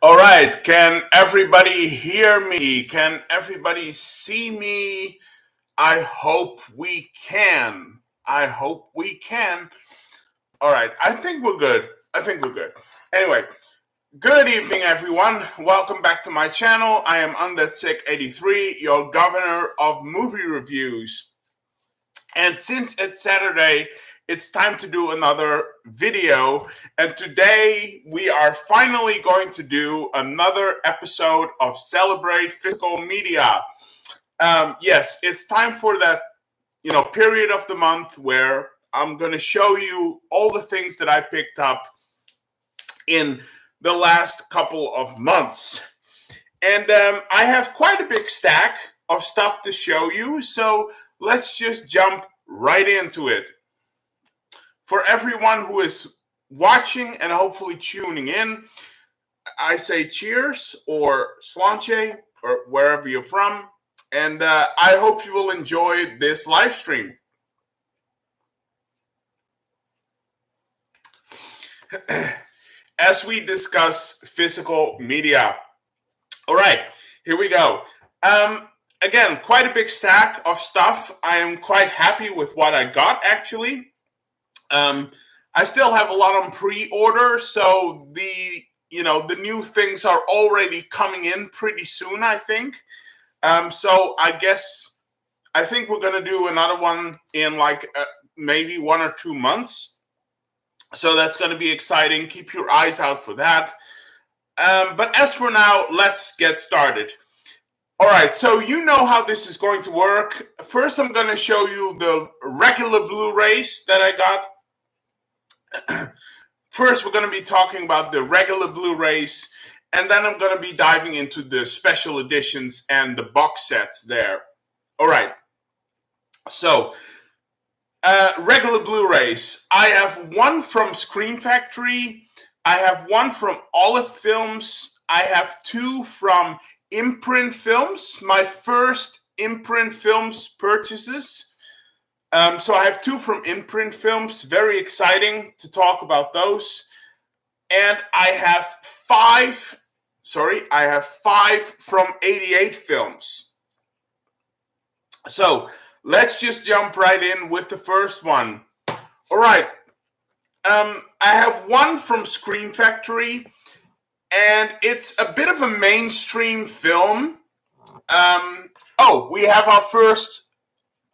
All right, can everybody hear me? Can everybody see me? I hope we can. I hope we can. All right, I think we're good. Anyway, good evening, everyone. Welcome back to my channel. I am Undead83, your governor of movie reviews. And since it's Saturday, it's time to do another video. And today we are finally going to do another episode of Celebrate Physical Media. Yes, it's time for that, period of the month where I'm going to show you all the things that I picked up in the last couple of months. And I have quite a big stack of stuff to show you, so let's just jump right into it. For everyone who is watching and hopefully tuning in, I say cheers or slanche or wherever you're from, and I hope you will enjoy this live stream. As we discuss physical media. All right, here we go. Again, quite a big stack of stuff. I am quite happy with what I got, actually. I still have a lot on pre-order, so the new things are already coming in pretty soon, I think. So I think we're going to do another one in maybe 1 or 2 months. So that's going to be exciting. Keep your eyes out for that. But as for now, let's get started. All right, so you know how this is going to work. First, I'm going to show you the regular Blu-rays that I got. First, we're going to be talking about the regular Blu-rays, and then I'm going to be diving into the special editions and the box sets there. All right, so regular Blu-rays. I have one from Screen Factory. I have one from Olive Films. I have two from Imprint Films, my first Imprint Films purchases. So I have two from Imprint Films. Very exciting to talk about those. And I have five from 88 Films. So let's just jump right in with the first one. All right. I have one from Screen Factory, and it's a bit of a mainstream film. We have our first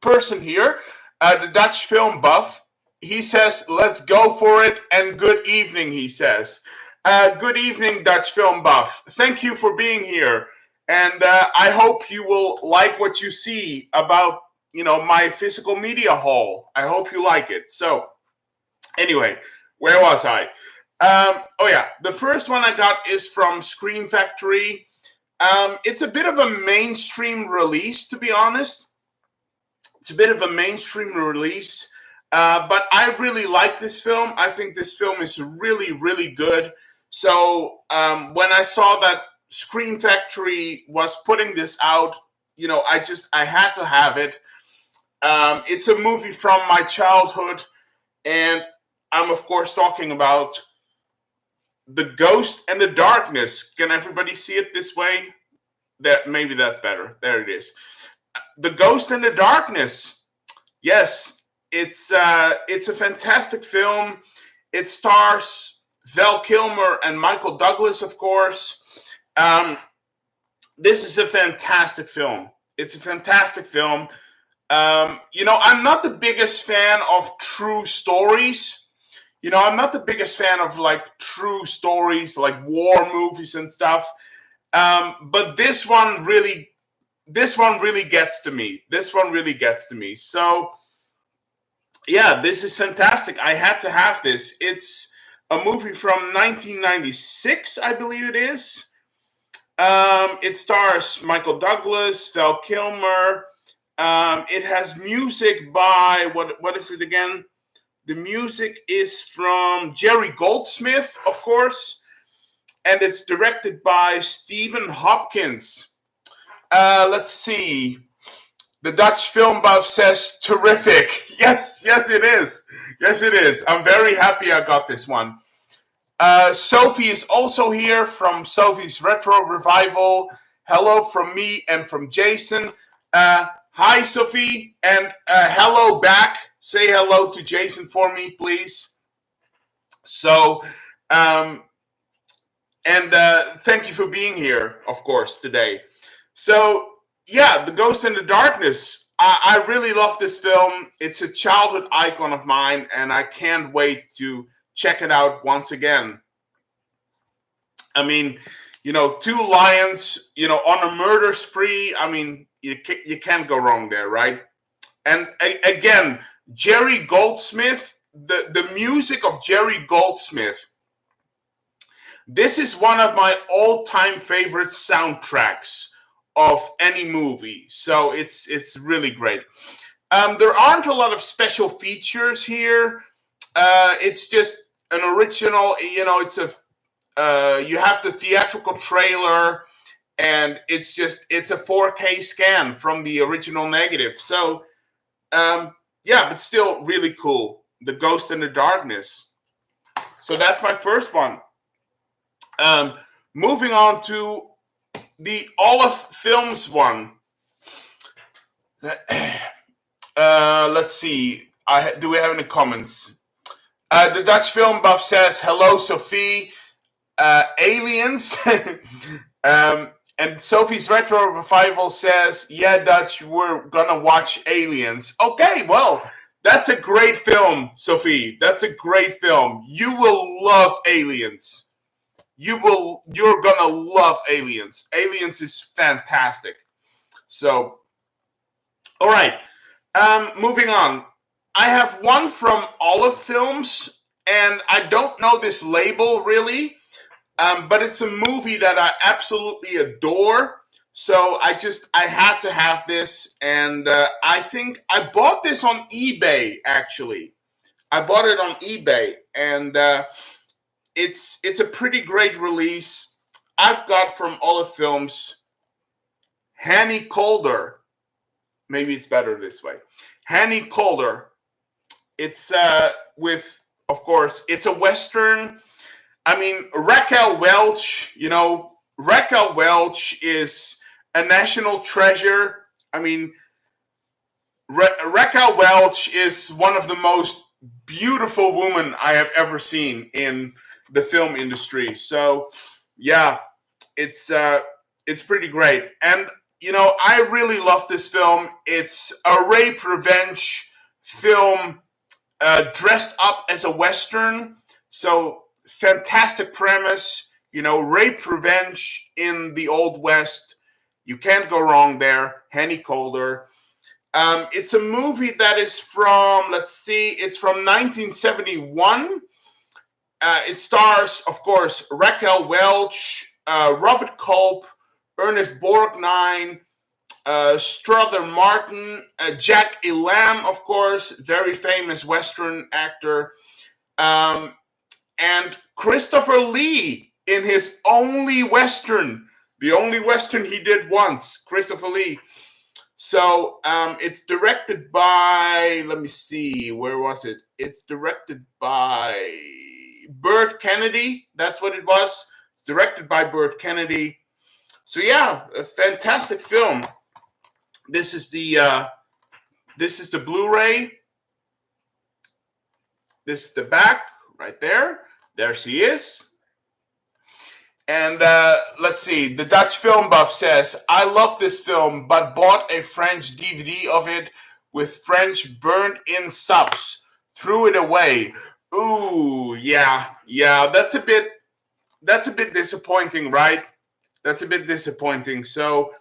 person here, the Dutch film buff. He says, "Let's go for it," and good evening, he says. Good evening, Dutch film buff. Thank you for being here, and I hope you will like what you see about, my physical media haul. I hope you like it. So, anyway, where was I? The first one I got is from Screen Factory. It's a bit of a mainstream release, to be honest. It's a bit of a mainstream release, but I really like this film. I think this film is really, really good. So when I saw that Screen Factory was putting this out, I had to have it. It's a movie from my childhood, and I'm, of course, talking about The Ghost and the Darkness. Can everybody see it this way? Maybe that's better. There it is. The Ghost and the Darkness. Yes, it's a fantastic film. It stars Val Kilmer and Michael Douglas, of course. This is a fantastic film. It's a fantastic film. I'm not the biggest fan of true stories. I'm not the biggest fan of true stories, like war movies and stuff. But this one really gets to me. So, yeah, this is fantastic. I had to have this. It's a movie from 1996, I believe it is. It stars Michael Douglas, Val Kilmer. It has music by, what is it again? The music is from Jerry Goldsmith, of course, and it's directed by Stephen Hopkins. Let's see. The Dutch film buff says terrific. Yes, yes, it is. Yes, it is. I'm very happy I got this one. Sophie is also here from Sophie's Retro Revival. Hello from me and from Jason. Hi, Sophie, and hello back. Say hello to Jason for me, please. So, and thank you for being here, of course, today. So, yeah, The Ghost in the Darkness. I really love this film. It's a childhood icon of mine, and I can't wait to check it out once again. I mean, two lions, on a murder spree. I mean, you can't go wrong there, right? And again, Jerry Goldsmith, the music of Jerry Goldsmith. This is one of my all-time favorite soundtracks of any movie. So it's really great. There aren't a lot of special features here. It's just an original. It's a you have the theatrical trailer, and it's a 4K scan from the original negative. So, yeah, but still really cool. The Ghost in the Darkness. So that's my first one. Moving on to the Olive Films one. Let's see. Do we have any comments? The Dutch film buff says, hello, Sophie. Aliens. And Sophie's Retro Revival says, yeah, Dutch, we're gonna watch Aliens. Okay, well, that's a great film, Sophie. That's a great film. You will love Aliens. You're gonna love Aliens. Aliens is fantastic. So, all right. Moving on. I have one from Olive Films, and I don't know this label really. But it's a movie that I absolutely adore. So I had to have this. And I think I bought this on eBay, actually. I bought it on eBay. And it's a pretty great release. I've got from Olive Films, Hanny Calder. Maybe it's better this way. Hanny Calder. It's with, of course, it's a Western. I mean, Raquel Welch, Raquel Welch is a national treasure. I mean, Raquel Welch is one of the most beautiful women I have ever seen in the film industry. So, yeah, it's pretty great. And, I really love this film. It's a rape revenge film dressed up as a Western. So, fantastic premise, rape revenge in the Old West. You can't go wrong there. Hanny Calder. It's a movie that is from, it's from 1971. It stars, of course, Raquel Welch, Robert Culp, Ernest Borgnine, Strother Martin, Jack Elam, of course, very famous Western actor. And Christopher Lee in his only Western, the only Western he did once, Christopher Lee. So it's directed by, let me see, where was it? It's directed by Burt Kennedy. That's what it was. It's directed by Burt Kennedy. So yeah, a fantastic film. This is the Blu-ray. This is the back right there. There she is. And let's see. The Dutch film buff says, I love this film, but bought a French DVD of it with French burnt-in subs. Threw it away. Ooh, yeah. That's a bit disappointing, right? That's a bit disappointing. So,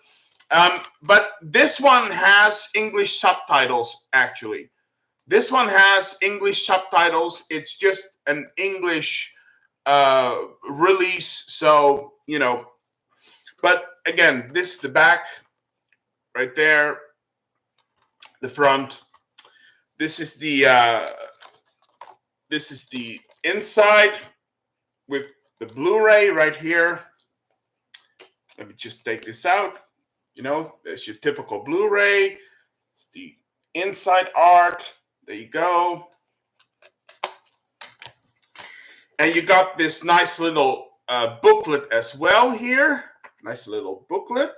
but this one has English subtitles, actually. This one has English subtitles. It's just an English release. So, but again, this is the back right there, the front. This is the inside with the Blu-ray right here. Let me just take this out. There's your typical Blu-ray. It's the inside art. There you go. And you got this nice little booklet as well here. Nice little booklet.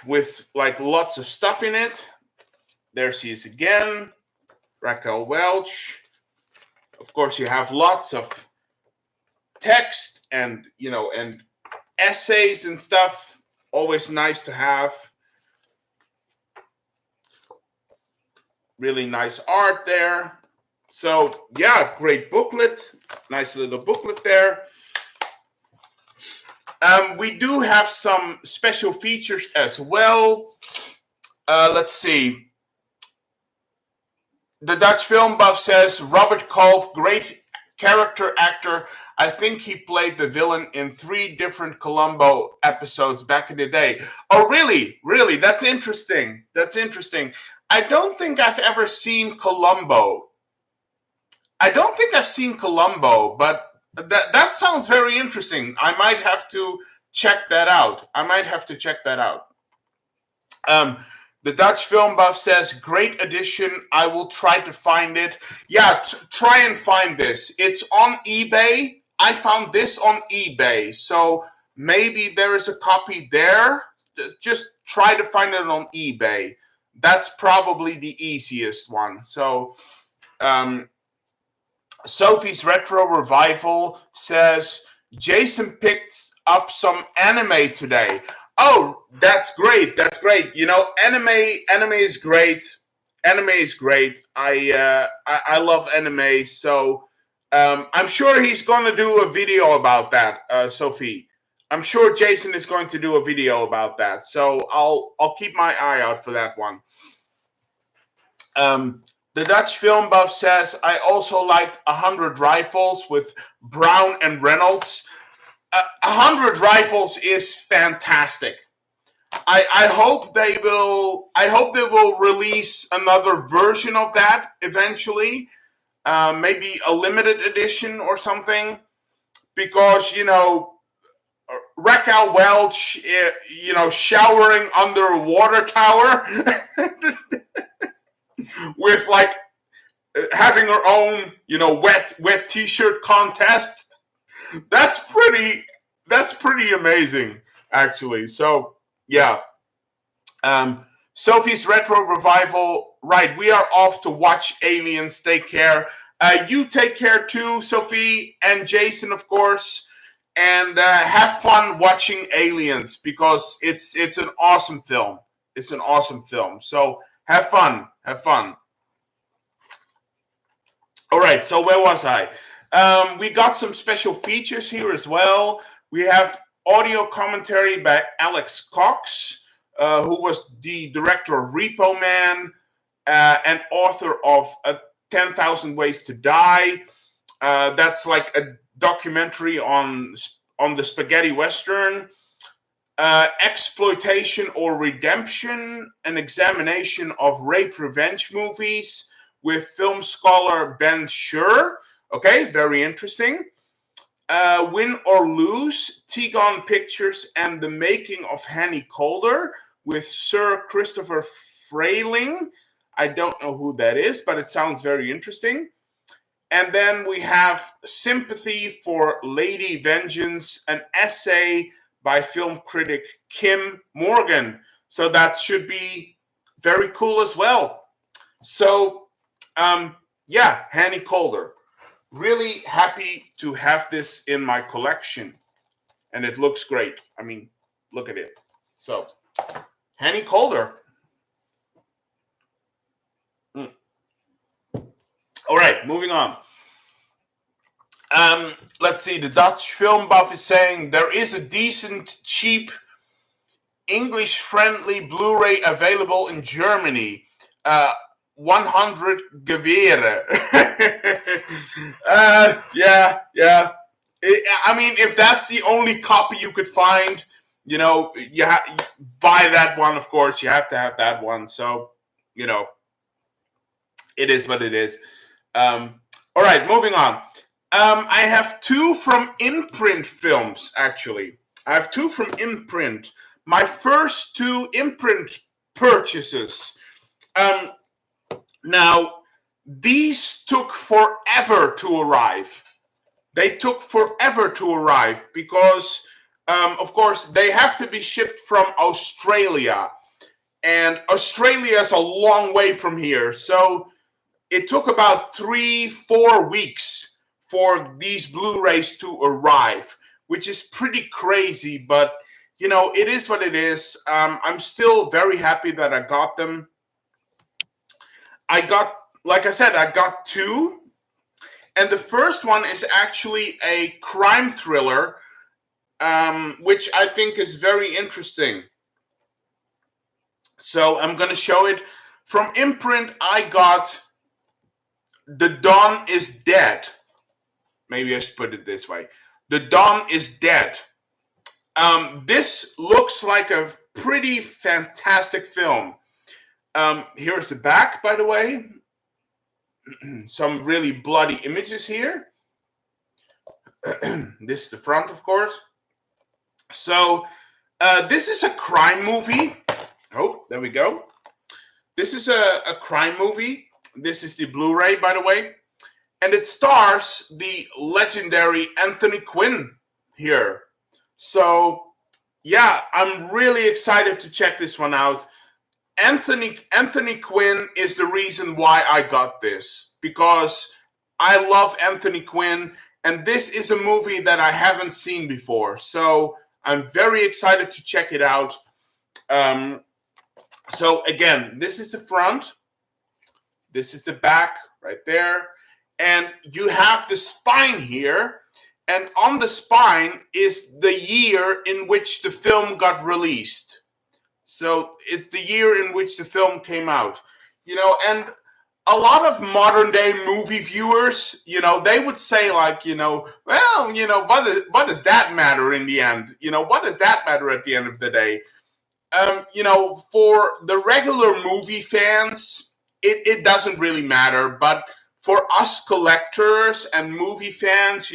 With like lots of stuff in it. There she is again. Raquel Welch. Of course, you have lots of text and, and essays and stuff. Always nice to have. Really nice art there. So, yeah, great booklet. Nice little booklet there. We do have some special features as well. Let's see. The Dutch Film Buff says, Robert Culp, great character actor. I think he played the villain in 3 different Columbo episodes back in the day. Oh, really? Really? That's interesting. That's interesting. I don't think I've ever seen Columbo. I don't think I've seen Columbo, but that sounds very interesting. I might have to check that out. The Dutch Film Buff says, great addition. I will try to find it. Yeah, try and find this. It's on eBay. I found this on eBay. So maybe there is a copy there. Just try to find it on eBay. That's probably the easiest one. So, Sophie's Retro Revival says, Jason picked up some anime today. Oh, that's great. That's great. Anime is great. Anime is great. I love anime. So I'm sure he's going to do a video about that, Sophie. I'm sure Jason is going to do a video about that. So I'll keep my eye out for that one. The Dutch Film Buff says, I also liked 100 Rifles with Brown and Reynolds. 100 Rifles is fantastic. I hope they will release another version of that eventually. Maybe a limited edition or something. Because, Raquel Welch, showering under a water tower. With like having her own, wet t-shirt contest. That's pretty amazing, actually. So yeah. Sophie's Retro Revival. Right, we are off to watch Aliens. Take care. You take care too, Sophie and Jason, of course. And have fun watching Aliens because it's an awesome film. It's an awesome film. So have fun. All right, so where was I? We got some special features here as well. We have audio commentary by Alex Cox, who was the director of Repo Man and author of 10,000 Ways to Die. That's like a documentary on the spaghetti western. Exploitation or Redemption, an examination of rape revenge movies with film scholar Ben Schur. Okay, very interesting. Win or Lose, Tegon Pictures and the Making of Hanny Calder with Sir Christopher Frayling. I don't know who that is, but it sounds very interesting. And then we have Sympathy for Lady Vengeance, an essay by film critic Kim Morgan. So that should be very cool as well. So, yeah, Hanny Calder. Really happy to have this in my collection. And it looks great. I mean, look at it. So, Hanny Calder. All right, moving on. Let's see. The Dutch Film Buff is saying there is a decent, cheap, English-friendly Blu-ray available in Germany. 100 Gewehre. Yeah. I mean, if that's the only copy you could find, you buy that one. Of course, you have to have that one. So, it is what it is. All right, moving on. I have 2 from Imprint Films, actually. I have 2 from Imprint. my first 2 imprint purchases. Now, these took forever to arrive. They took forever to arrive because, of course, they have to be shipped from Australia. And Australia is a long way from here. So it took about 3-4 weeks for these Blu-rays to arrive, which is pretty crazy, but it is what it is. I'm still very happy that I got them. Like I said, I got 2, and the first one is actually a crime thriller, which I think is very interesting. So I'm going to show it. From imprint, I got The Dawn is Dead. Maybe I should put it this way. The Dawn is Dead. This looks like a pretty fantastic film. Here's the back, by the way. Some really bloody images here. This is the front, of course. So this is a crime movie. Oh, there we go. This is a crime movie. This is the Blu-ray, by the way. And it stars the legendary Anthony Quinn here. So, yeah, I'm really excited to check this one out. Anthony Quinn is the reason why I got this, because I love Anthony Quinn, and this is a movie that I haven't seen before. So I'm very excited to check it out. So again, this is the front. This is the back right there. And you have the spine here. And on the spine is the year in which the film got released. So it's the year in which the film came out. And a lot of modern day movie viewers, they would say like, well, what does that matter in the end? What does that matter at the end of the day? For the regular movie fans, it doesn't really matter. But for us collectors and movie fans,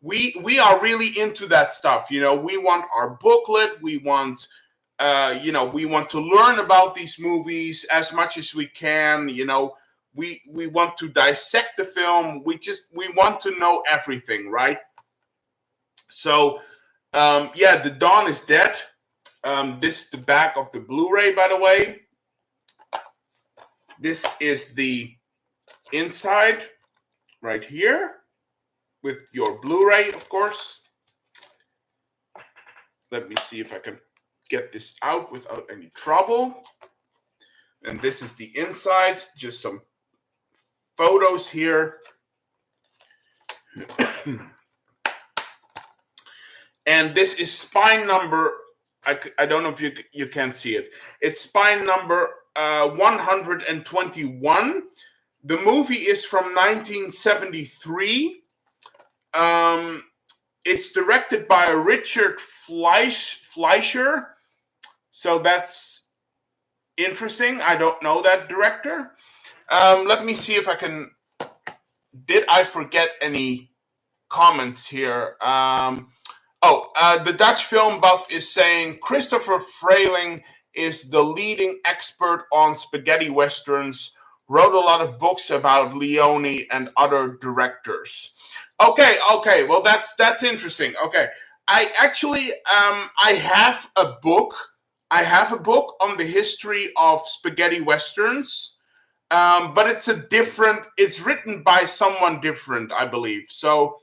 we are really into that stuff. We want our booklet. We want, we want to learn about these movies as much as we can. We want to dissect the film. We want to know everything, right? So, The Dawn is Dead. This is the back of the Blu-ray, by the way. This is the inside right here with your Blu-ray, of course. Let me see if I can get this out without any trouble. And this is the inside, just some photos here. And this is spine number, I don't know if you can see it. It's spine number 121. The movie is from 1973. It's directed by Richard Fleischer. So that's interesting. I don't know that director. Let me see if I can. Did I forget any comments here? The Dutch film buff is saying Christopher Frayling is the leading expert on spaghetti westerns. Wrote a lot of books about Leone and other directors. Okay. Well, that's interesting. Okay, I actually I have a book. I have a book on the history of spaghetti westerns, but it's written by someone different, I believe. So,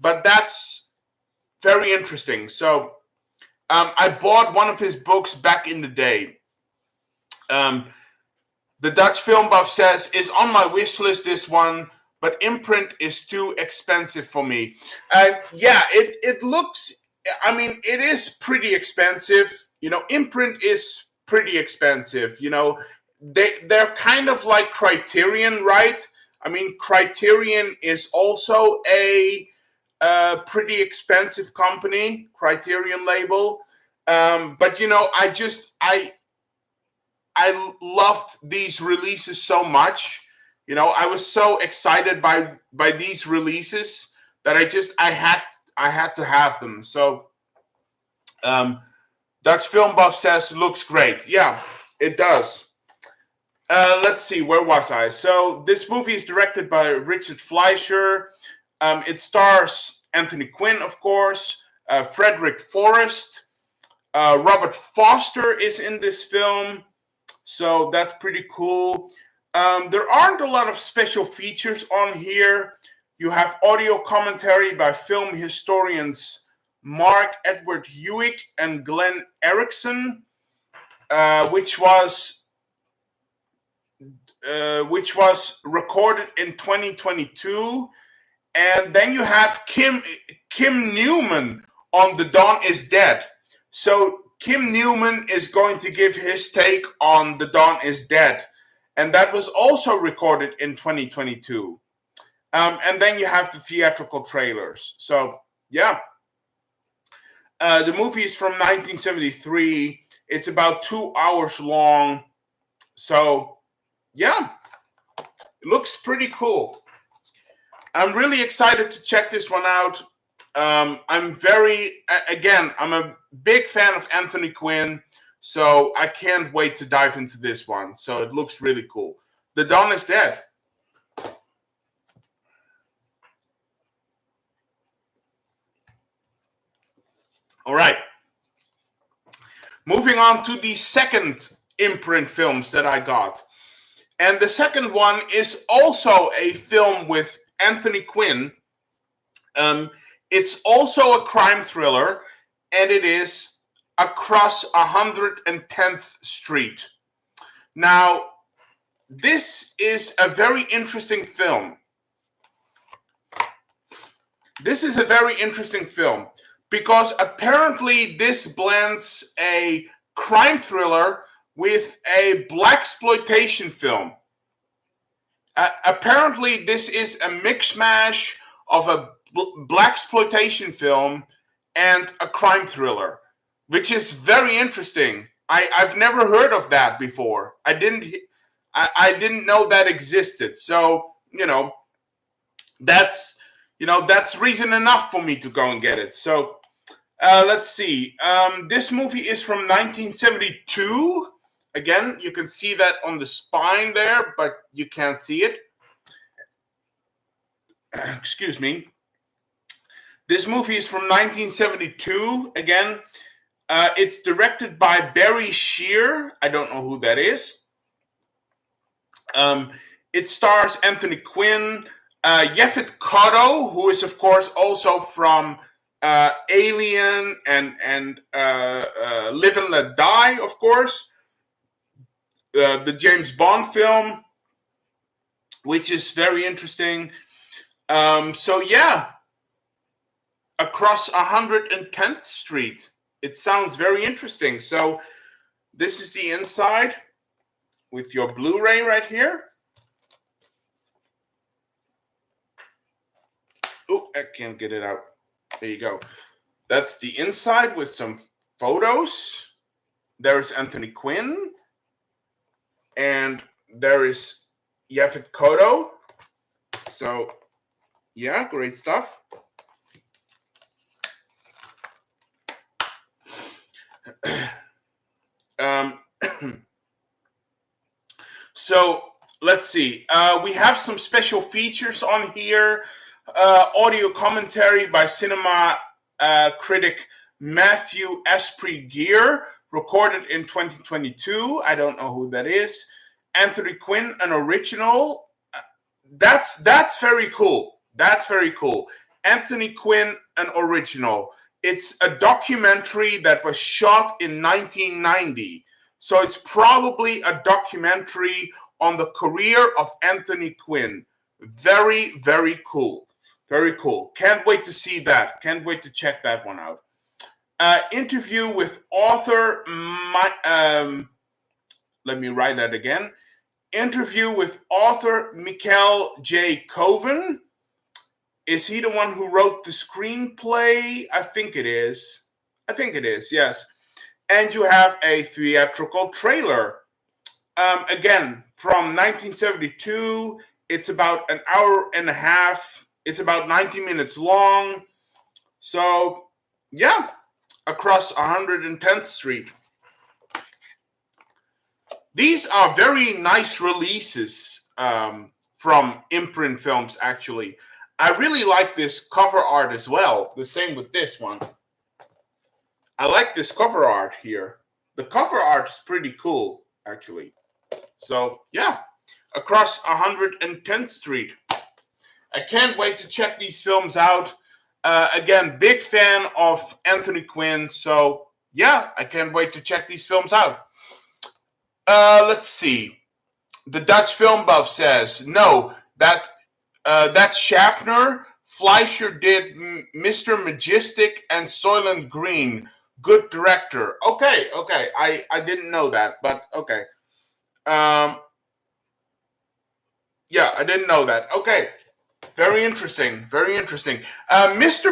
but that's very interesting. So, I bought one of his books back in the day. The Dutch film buff says, is on my wish list, this one, but imprint is too expensive for me. It looks, it is pretty expensive. Imprint is pretty expensive. They're kind of like Criterion, right? Criterion is also a pretty expensive company, Criterion label. But I loved these releases so much. I was so excited by these releases that I had to have them. So Dutch Film Buff says looks great. Yeah, it does. Let's see, where was I? So this movie is directed by Richard Fleischer. It stars Anthony Quinn, of course, Frederick Forrest, Robert Foster is in this film, so that's pretty cool. There aren't a lot of special features on here. You have audio commentary by film historians Mark Edward Hewitt and Glenn Erickson, which was recorded in 2022. And then you have Kim Newman on The Dawn is Dead. So Kim Newman is going to give his take on The Dawn is Dead. And that was also recorded in 2022. And then you have the theatrical trailers. So, yeah. The movie is from 1973. It's about 2 hours long. So, yeah. It looks pretty cool. I'm really excited to check this one out. I'm a big fan of Anthony Quinn, so I can't wait to dive into this one. So it looks really cool. The Dawn is Dead. All right. Moving on to the second imprint films that I got. And the second one is also a film with Anthony Quinn. It's also a crime thriller, and it is Across 110th Street. Now, this is a very interesting film. Because apparently this blends a crime thriller with a blaxploitation film. Apparently, this is a mix-mash of a blaxploitation film and a crime thriller, which is very interesting. I've never heard of that before. I didn't know that existed. So, that's reason enough for me to go and get it. So, let's see. This movie is from 1972. Again, you can see that on the spine there, but you can't see it. Excuse me. This movie is from 1972. Again, it's directed by Barry Shear. I don't know who that is. It stars Anthony Quinn, Yaphet Kotto, who is, of course, also from Alien and Live and Let Die, of course. The James Bond film, which is very interesting. So yeah, Across 110th Street. It sounds very interesting. So this is the inside with your Blu-ray right here. Oh, I can't get it out. There you go. That's the inside with some photos. There's Anthony Quinn. And there is Yaphet Kotto. So, yeah, great stuff. So, let's see. We have some special features on here. Audio commentary by cinema critic Matthew Asprey-Gear, recorded in 2022. I don't know who that is. Anthony Quinn, an original. That's very cool. That's very cool. Anthony Quinn, an original. It's a documentary that was shot in 1990. So it's probably a documentary on the career of Anthony Quinn. Very, very cool. Very cool. Can't wait to see that. Can't wait to check that one out. Interview with author, let me write that again. Interview with author Michael J. Coven. Is he the one who wrote the screenplay? I think it is. Yes. And you have a theatrical trailer. Again, from 1972. It's about an hour and a half. It's about 90 minutes long. So, yeah. Across 110th Street. These are very nice releases from Imprint Films, actually. I really like this cover art as well. The same with this one. I like this cover art here. The cover art is pretty cool, actually. So, yeah, Across 110th Street. I can't wait to check these films out. Again, big fan of Anthony Quinn, so yeah, I can't wait to check these films out. Let's see. The Dutch Film Buff says, no, that's Schaffner. Fleischer did Mr. Majestic and Soylent Green. Good director. Okay. I didn't know that, but okay. Yeah, I didn't know that. Okay. Very interesting. Mr.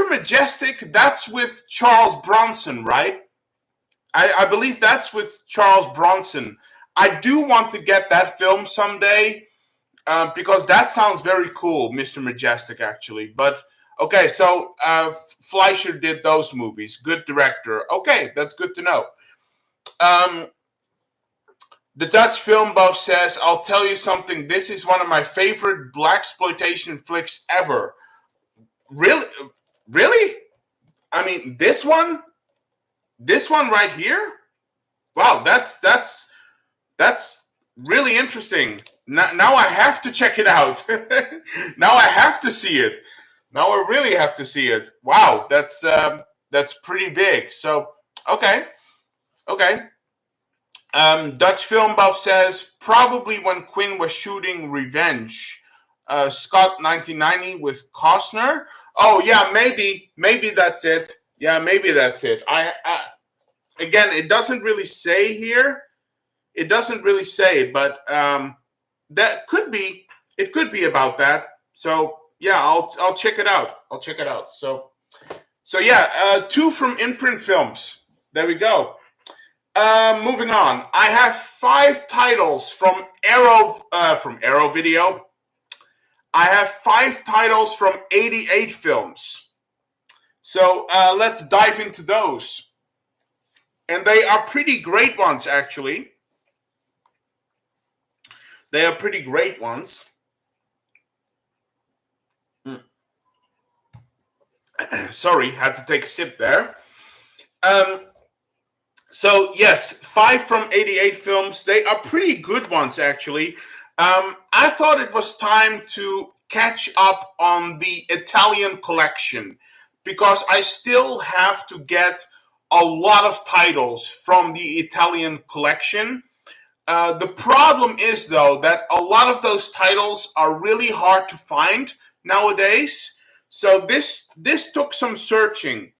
Majestic, that's with Charles Bronson, right? I believe that's with Charles Bronson. I do want to get that film someday because that sounds very cool, Mr. Majestic, actually. But okay, so Fleischer did those movies. Good director. Okay, that's good to know. The Dutch Film Buff says, I'll tell you something. This is one of my favorite blaxploitation flicks ever. Really? I mean, this one right here. Wow, that's really interesting. Now I have to check it out. Now I have to see it. Now I really have to see it. Wow, that's pretty big. So okay. Dutch Film Buff says probably when Quinn was shooting Revenge, Scott 1990 with Costner. Oh yeah, maybe that's it. Yeah, maybe that's it. I again, it doesn't really say here. It doesn't really say, but that could be. It could be about that. So yeah, I'll check it out. So yeah, 2 from Imprint Films. There we go. Moving on, I have 5 titles from Arrow Video. I have 5 titles from 88 Films. So let's dive into those. And they are pretty great ones, actually. They are pretty great ones. Sorry, had to take a sip there. So yes, 5 from 88 Films. They are pretty good ones, actually. I thought it was time to catch up on the Italian collection because I still have to get a lot of titles from the Italian collection. The problem is, though, that a lot of those titles are really hard to find nowadays. So this took some searching.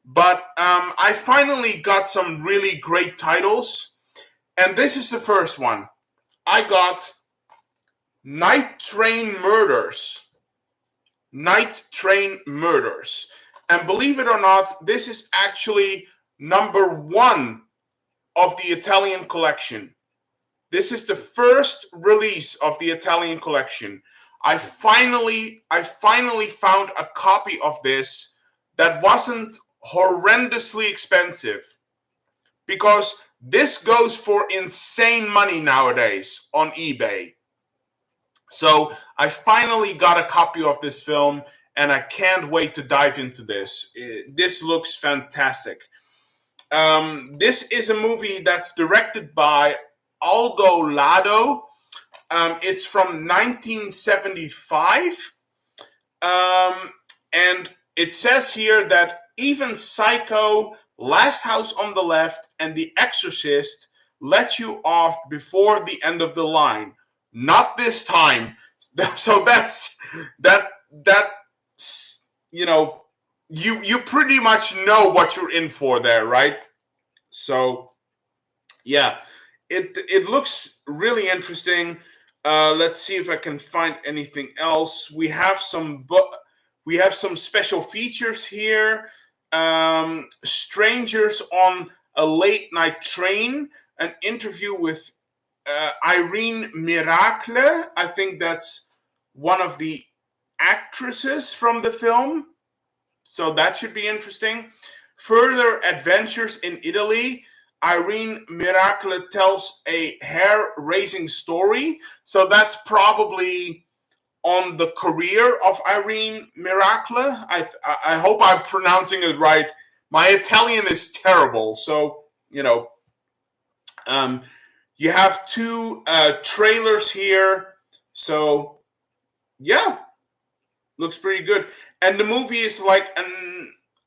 But I finally got some really great titles. And this is the first one. I got Night Train Murders. And believe it or not, this is actually number 1 of the Italian collection. This is the first release of the Italian collection. I finally found a copy of this that wasn't horrendously expensive, because this goes for insane money nowadays on eBay. So I finally got a copy of this film, and I can't wait to dive into this. This looks fantastic. This is a movie that's directed by Aldo Lado. It's from 1975. And it says here that even Psycho, Last House on the Left, and The Exorcist let you off before the end of the line. Not this time. So that's you pretty much know what you're in for there, right? So yeah, it looks really interesting. Let's see if I can find anything else. We have some special features here. Strangers on a Late Night Train, an interview with Irene Miracle. I think that's one of the actresses from the film. so that should be interesting. Further adventures in Italy. Irene Miracle tells a hair-raising story. So that's probably on the career of Irene Miracle. I hope I'm pronouncing it right. My Italian is terrible, so you have two trailers here. So yeah, looks pretty good. And the movie is like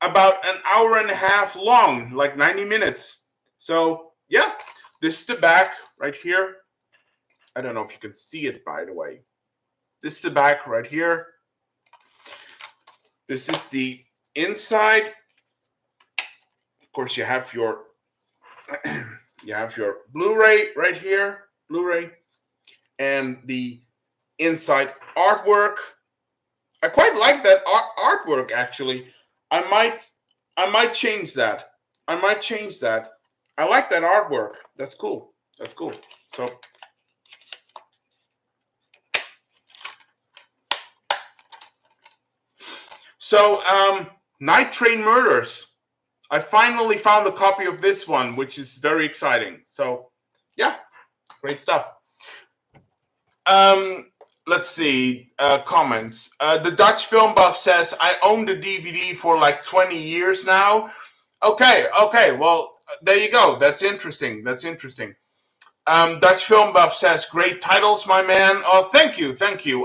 about an hour and a half long, like 90 minutes. So yeah, this is the back right here. I don't know if you can see it, by the way. This is the back right here. This is the inside. Of course, you have your Blu-ray right here, Blu-ray, and the inside artwork. I quite like that artwork, actually. I might change that. I like that artwork. That's cool. So, Night Train Murders. I finally found a copy of this one, which is very exciting. So, yeah, great stuff. Let's see, comments. The Dutch Film Buff says, I own the DVD for like 20 years now. Okay, well, there you go. That's interesting. Dutch Film Buff says, great titles, my man. Oh, thank you.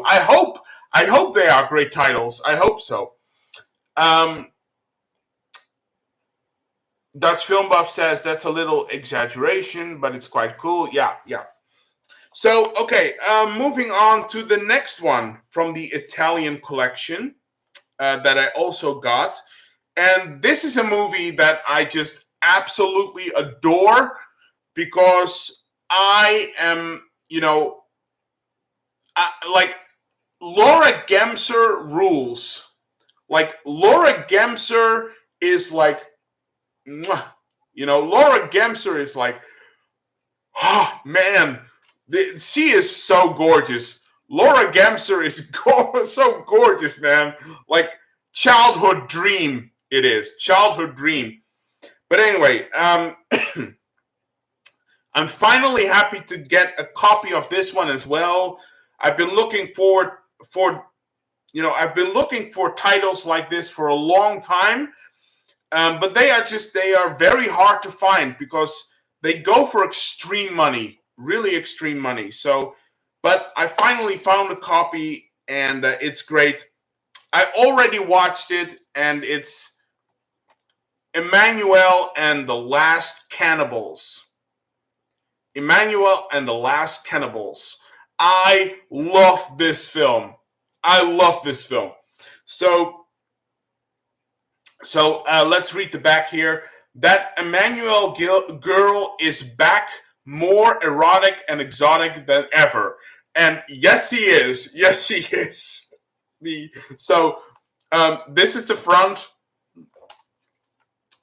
I hope they are great titles. I hope so. Dutch Film Buff says, that's a little exaggeration, but it's quite cool. Yeah. So, okay, moving on to the next one from the Italian collection that I also got. And this is a movie that I just absolutely adore because I am, like, Laura Gemser rules. Like, Laura Gemser is like, Laura Gemser is like, oh, man, she is so gorgeous. Laura Gemser is so gorgeous, man. Like, childhood dream it is. Childhood dream. But anyway, I'm finally happy to get a copy of this one as well. I've been looking for titles like this for a long time. But they are very hard to find because they go for extreme money, really extreme money. So, but I finally found a copy and it's great. I already watched it and it's Emmanuel and the Last Cannibals. I love this film. So let's read the back here. That Emmanuel girl is back, more erotic and exotic than ever. And yes, he is. This is the front.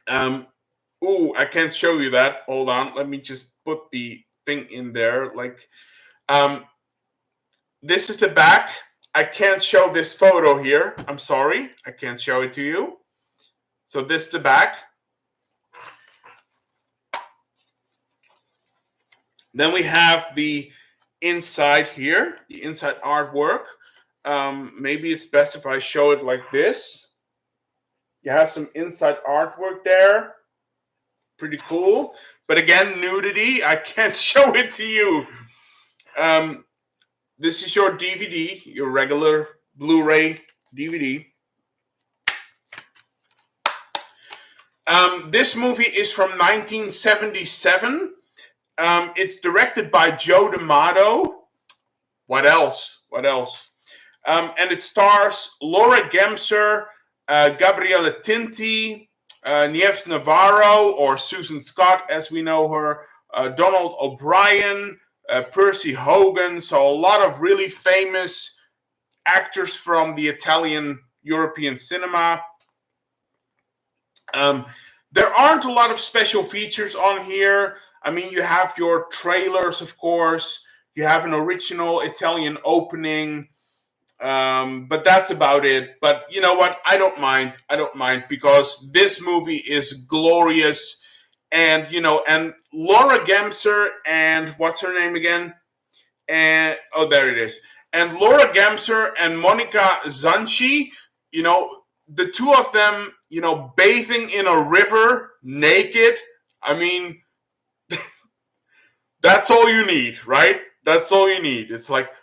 I can't show you that. Hold on. Let me just put the thing in there. This is the back. I can't show this photo here. I'm sorry. I can't show it to you. So this is the back. Then we have the inside here, the inside artwork. Maybe it's best if I show it like this. You have some inside artwork there. Pretty cool. But again, nudity. I can't show it to you. This is your DVD, your regular Blu-ray DVD. This movie is from 1977. It's directed by Joe D'Amato. What else? And it stars Laura Gemser, Gabriella Tinti, Nieves Navarro, or Susan Scott, as we know her, Donald O'Brien, Percy Hogan. So a lot of really famous actors from the Italian European cinema. There aren't a lot of special features on here. I mean, you have your trailers, of course. You have an original Italian opening. But that's about it. But you know what? I don't mind. I don't mind because this movie is glorious, and and Laura Gemser and what's her name again? And oh, there it is. And Laura Gemser and Monica Zanchi. The two of them. Bathing in a river naked. I mean, that's all you need, right? That's all you need. It's like,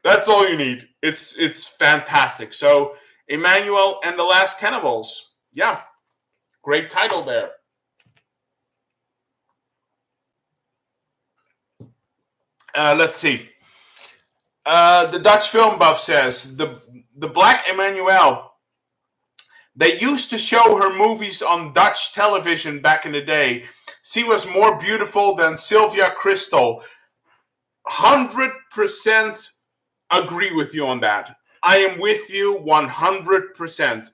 that's all you need. It's fantastic. So Emmanuel and the Last Cannibals. Yeah, great title there. Let's see. The Dutch film buff says the Black Emmanuel. They used to show her movies on Dutch television back in the day. She was more beautiful than Sylvia Crystal. 100% agree with you on that. I am with you 100%.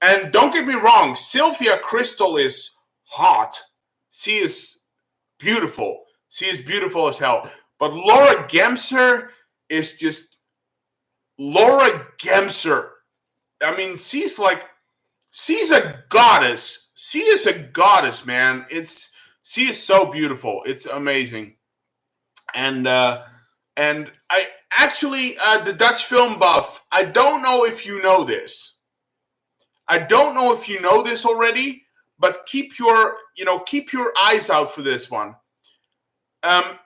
And don't get me wrong, Sylvia Crystal is hot. She is beautiful. She is beautiful as hell. But Laura Gemser is just Laura Gemser. I mean, she's a goddess. She is a goddess, man. She is so beautiful. It's amazing. And I actually the Dutch film buff. I don't know if you know this. I don't know if you know this already, but keep your eyes out for this one.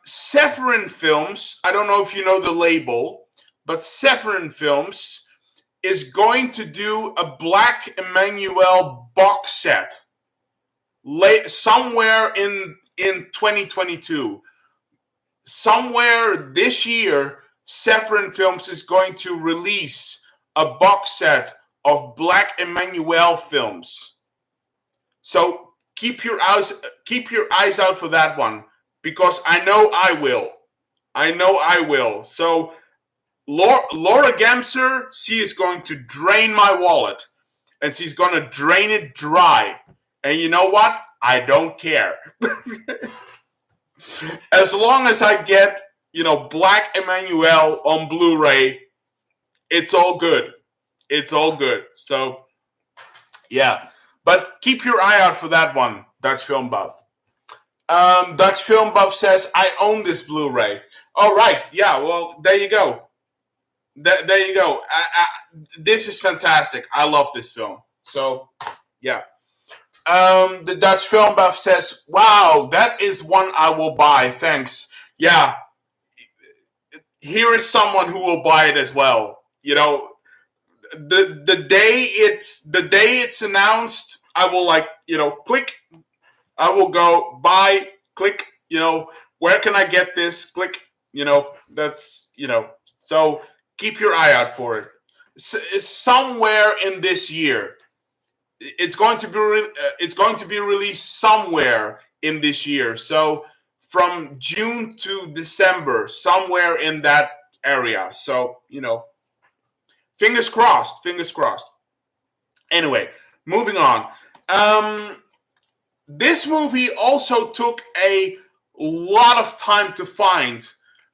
Severin Films. I don't know if you know the label, but Severin Films is going to do a Black Emmanuel box set somewhere in 2022. Somewhere this year, Severin Films is going to release a box set of Black Emmanuel films. So keep your eyes out for that one, because I know I will. I know I will. So Laura Gemser, she is going to drain my wallet, and she's going to drain it dry. And you know what? I don't care. As long as I get, Black Emmanuel on Blu-ray, it's all good. It's all good. So, yeah. But keep your eye out for that one, Dutch Film Buff. Dutch Film Buff says, I own this Blu-ray. All right. Yeah, well, there you go. There you go. This is fantastic. I love this film. So, yeah. The Dutch Film Buff says, wow, that is one I will buy. Thanks. Yeah. Here is someone who will buy it as well. The day it's announced, I will click. I will go buy, click, where can I get this? Click, that's, so keep your eye out for it. Somewhere in this year. It's going to be released somewhere in this year. So from June to December, somewhere in that area. So, fingers crossed, fingers crossed. Anyway, moving on. This movie also took a lot of time to find.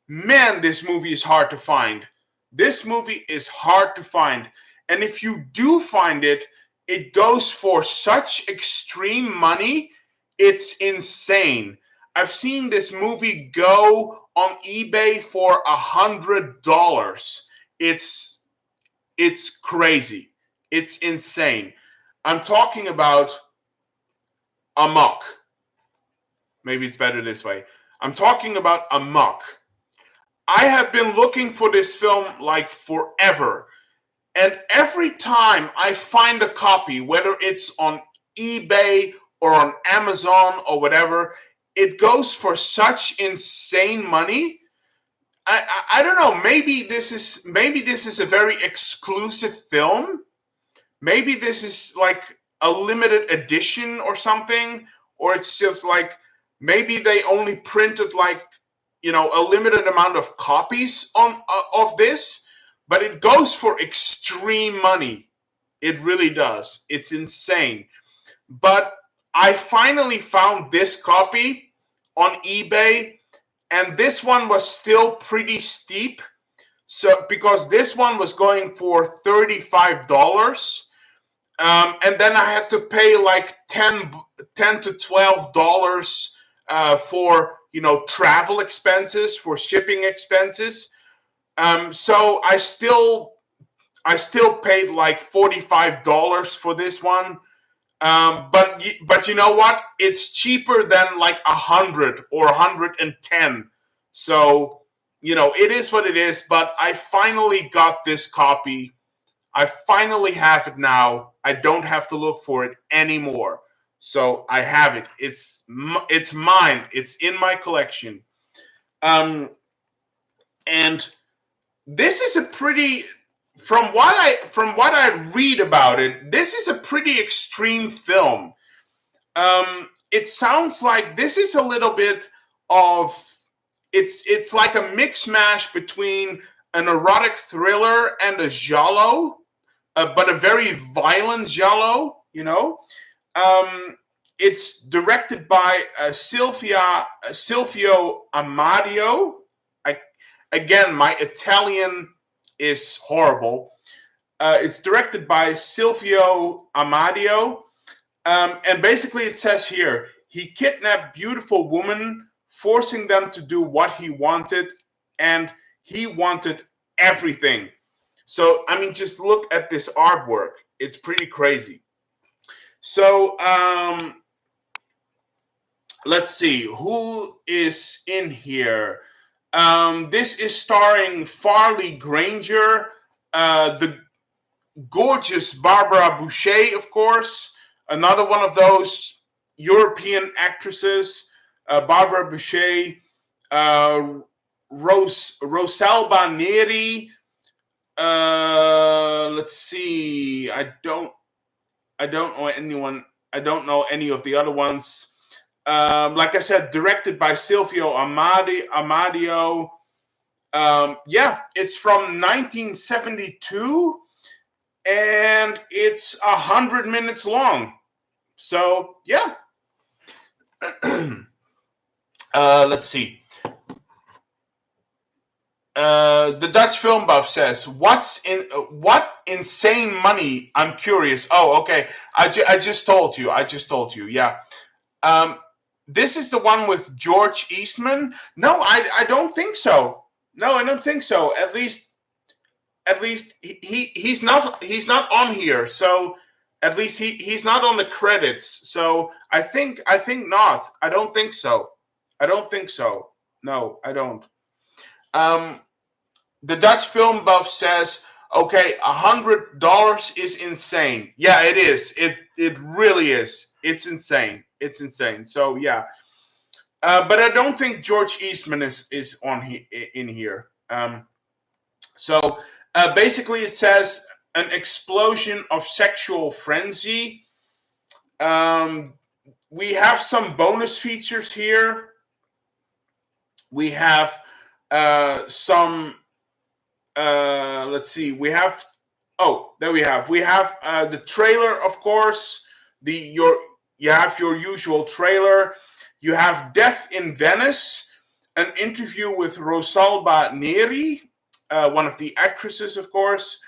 Man, this movie is hard to find. This movie is hard to find. And if you do find it, it goes for such extreme money, it's insane. I've seen this movie go on eBay for $100. It's crazy. It's insane. I'm talking about Amok. Maybe it's better this way. I'm talking about Amok. I have been looking for this film forever. And every time I find a copy, whether it's on eBay or on Amazon or whatever, it goes for such insane money. I don't know. Maybe this is a very exclusive film. Maybe this is like a limited edition or something, or it's just maybe they only printed a limited amount of copies of this. But it goes for extreme money. It really does. It's insane. But I finally found this copy on eBay, and this one was still pretty steep. So because this one was going for $35, and then I had to pay like 10 to $12 for travel expenses, for shipping expenses. So I still paid like $45 for this one. But you know what? It's cheaper than like 100 or 110. So it is what it is. But I finally got this copy. I finally have it now. I don't have to look for it anymore. So I have it. It's mine. It's in my collection. And this is a pretty, from what I read about it, this is a pretty extreme film. It sounds like this is a little bit of, it's like a mix mash between an erotic thriller and a giallo, but a very violent giallo. It's directed by Silvio Amadio. Again, my Italian is horrible. It's directed by Silvio Amadio. And basically it says here, he kidnapped beautiful women, forcing them to do what he wanted, and he wanted everything. So, I mean, just look at this artwork. It's pretty crazy. So, let's see, who is in here? This is starring Farley Granger, the gorgeous Barbara Boucher, of course, another one of those European actresses, Barbara Boucher, Rosalba Neri. Let's see. I don't know anyone. I don't know any of the other ones. Like I said, directed by Silvio Amadio. Yeah, it's from 1972, and it's 100 minutes long. So yeah. Let's see. The Dutch film buff says, what insane money? I'm curious. Oh, okay. I just told you. Yeah. This is the one with George Eastman. No, I don't think so. No, I don't think so. At least he's not on here. So at least he's not on the credits. So I think not. I don't think so. No, I don't. The Dutch film buff says, okay, $100 is insane. Yeah, it is. It really is. It's insane. So yeah, but I don't think George Eastman is in here. So basically, it says an explosion of sexual frenzy. We have some bonus features here. We have some. Let's see. We have. Oh, there we have. We have the trailer, of course. You have your usual trailer. You have Death in Venice, an interview with Rosalba Neri, one of the actresses, of course.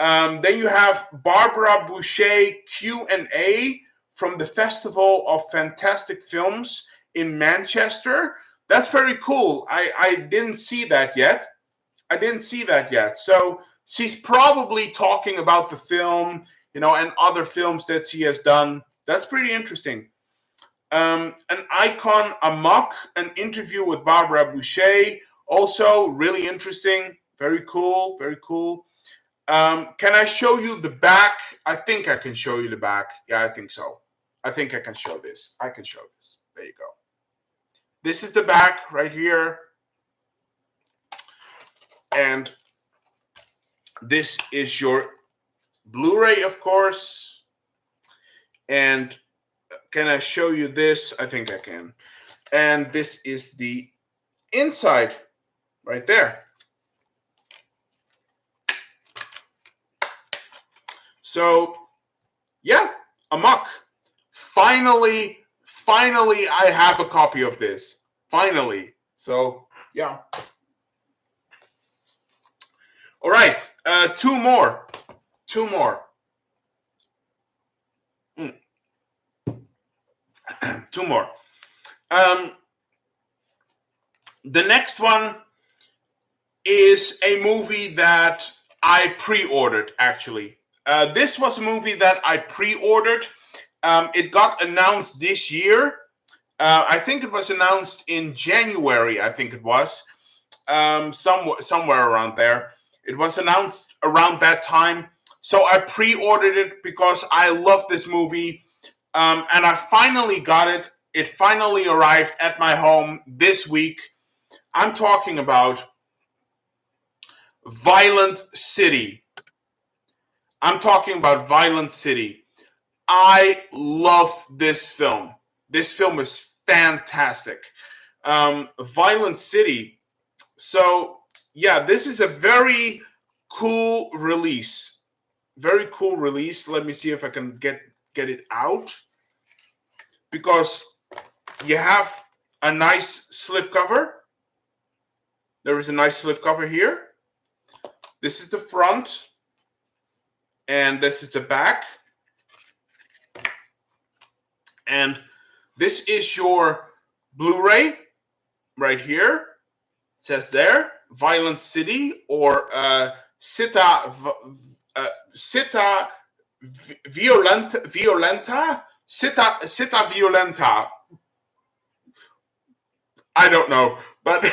Then you have Barbara Boucher Q&A from the Festival of Fantastic Films in Manchester. That's very cool. I didn't see that yet. So she's probably talking about the film, and other films that she has done. That's pretty interesting. An Icon Amok, an interview with Barbara Boucher, also really interesting. Very cool. Can I show you the back? I think I can show you the back. Yeah, I think so. I think I can show this. There you go. This is the back right here. And this is your Blu-ray, of course. And can I show you this? I think I can. And this is the inside right there. So, yeah, Amok. Finally, I have a copy of this. Finally. So yeah. All right, two more. Mm. Two more. The next one is a movie that I pre-ordered, actually. This was a movie that I pre-ordered. It got announced this year. I think it was announced in January, I think it was. Somewhere around there. It was announced around that time. So I pre-ordered it because I love this movie. And I finally got it. It finally arrived at my home this week. I'm talking about Violent City. I love this film. This film is fantastic. Violent City. So, yeah, this is a very cool release. Let me see if I can get it out. Because you have a nice slipcover. There is a nice slipcover here. This is the front. And this is the back. And this is your Blu-ray right here. It says there, Violent City, or Città Violenta. Città Violenta. I don't know, but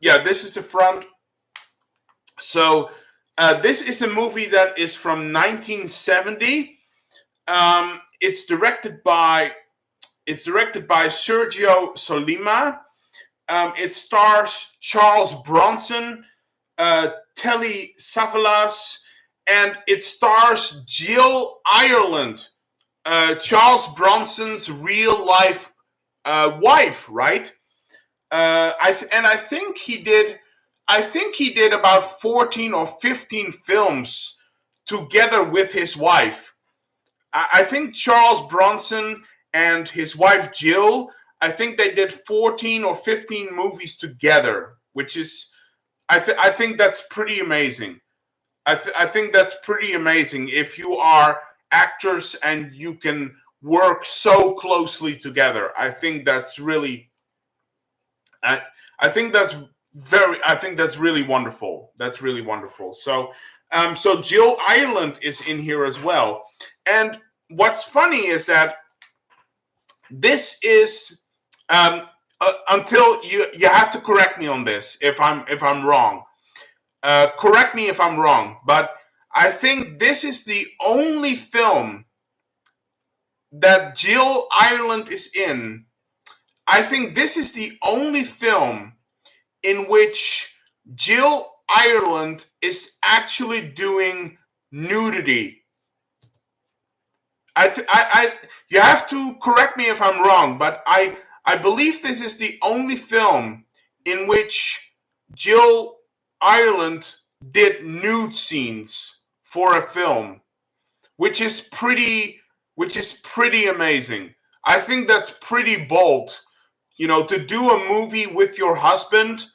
yeah, this is the front. So this is a movie that is from 1970. It's directed by Sergio Solima. It stars Charles Bronson, Telly Savalas, and it stars Jill Ireland, Charles Bronson's real life wife, right? I think he did about 14 or 15 films together with his wife. I think Charles Bronson and his wife Jill, I think they did 14 or 15 movies together, which is, I think that's pretty amazing. I think that's pretty amazing if you are actors and you can work so closely together. I think that's really, I think that's really wonderful. That's really wonderful. So, so Jill Ireland is in here as well. And what's funny is that this is, until you have to correct me on this if I'm wrong. Correct me if I'm wrong, but I think this is the only film that Jill Ireland is in. I think this is the only film in which Jill Ireland is actually doing nudity. You have to correct me if I'm wrong, but I believe this is the only film in which Jill Ireland did nude scenes for a film, which is pretty amazing. I think that's pretty bold, to do a movie with your husband,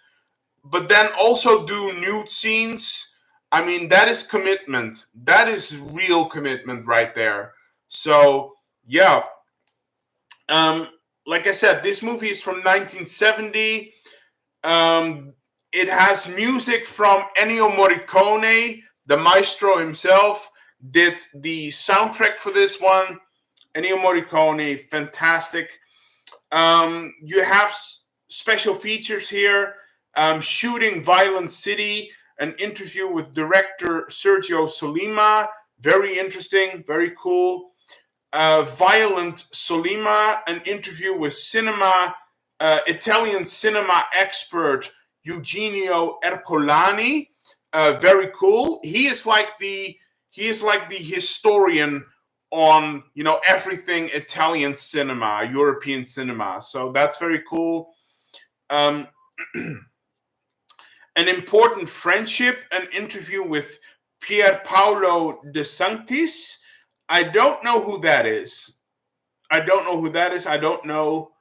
but then also do nude scenes. I mean, that is commitment. That is real commitment right there. So, yeah. Like I said, this movie is from 1970. It has music from Ennio Morricone, the maestro himself, did the soundtrack for this one. Ennio Morricone, fantastic. You have special features here. Shooting Violent City, an interview with director Sergio Solima. Very interesting, very cool. Violent Solima, an interview with Italian cinema expert Eugenio Ercolani. Very cool. He is like the historian on everything Italian cinema, European cinema. So that's very cool. An important friendship, an interview with Pier Paolo De Sanctis. I don't know who that is. I don't know.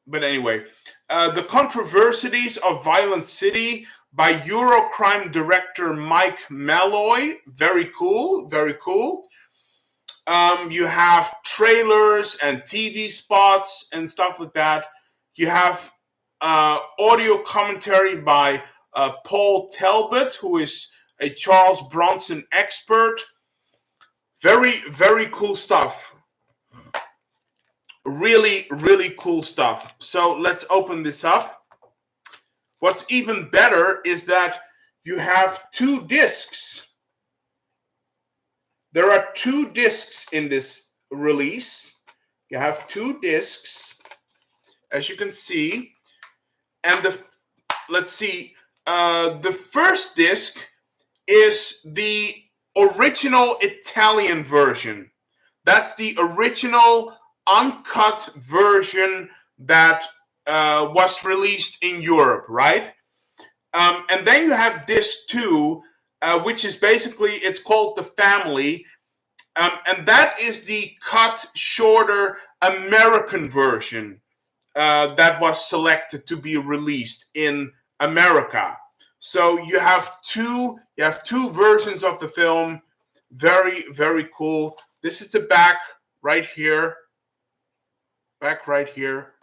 but anyway, The Controversies of Violent City by Eurocrime director Mike Malloy. Very cool, very cool. You have trailers and TV spots and stuff like that. You have audio commentary by Paul Talbot, who is a Charles Bronson expert. Very, very cool stuff. Really, really cool stuff. So let's open this up. What's even better is that you have 2 discs. There are 2 discs in this release. You have 2 discs, as you can see. And let's see, the first disc is the original Italian version. That's the original uncut version that was released in Europe, right? And then you have disc 2, which is basically, it's called The Family, and that is the cut shorter American version that was selected to be released in America. So you have two versions of the film. Very, very cool. This is the back right here. Back right here.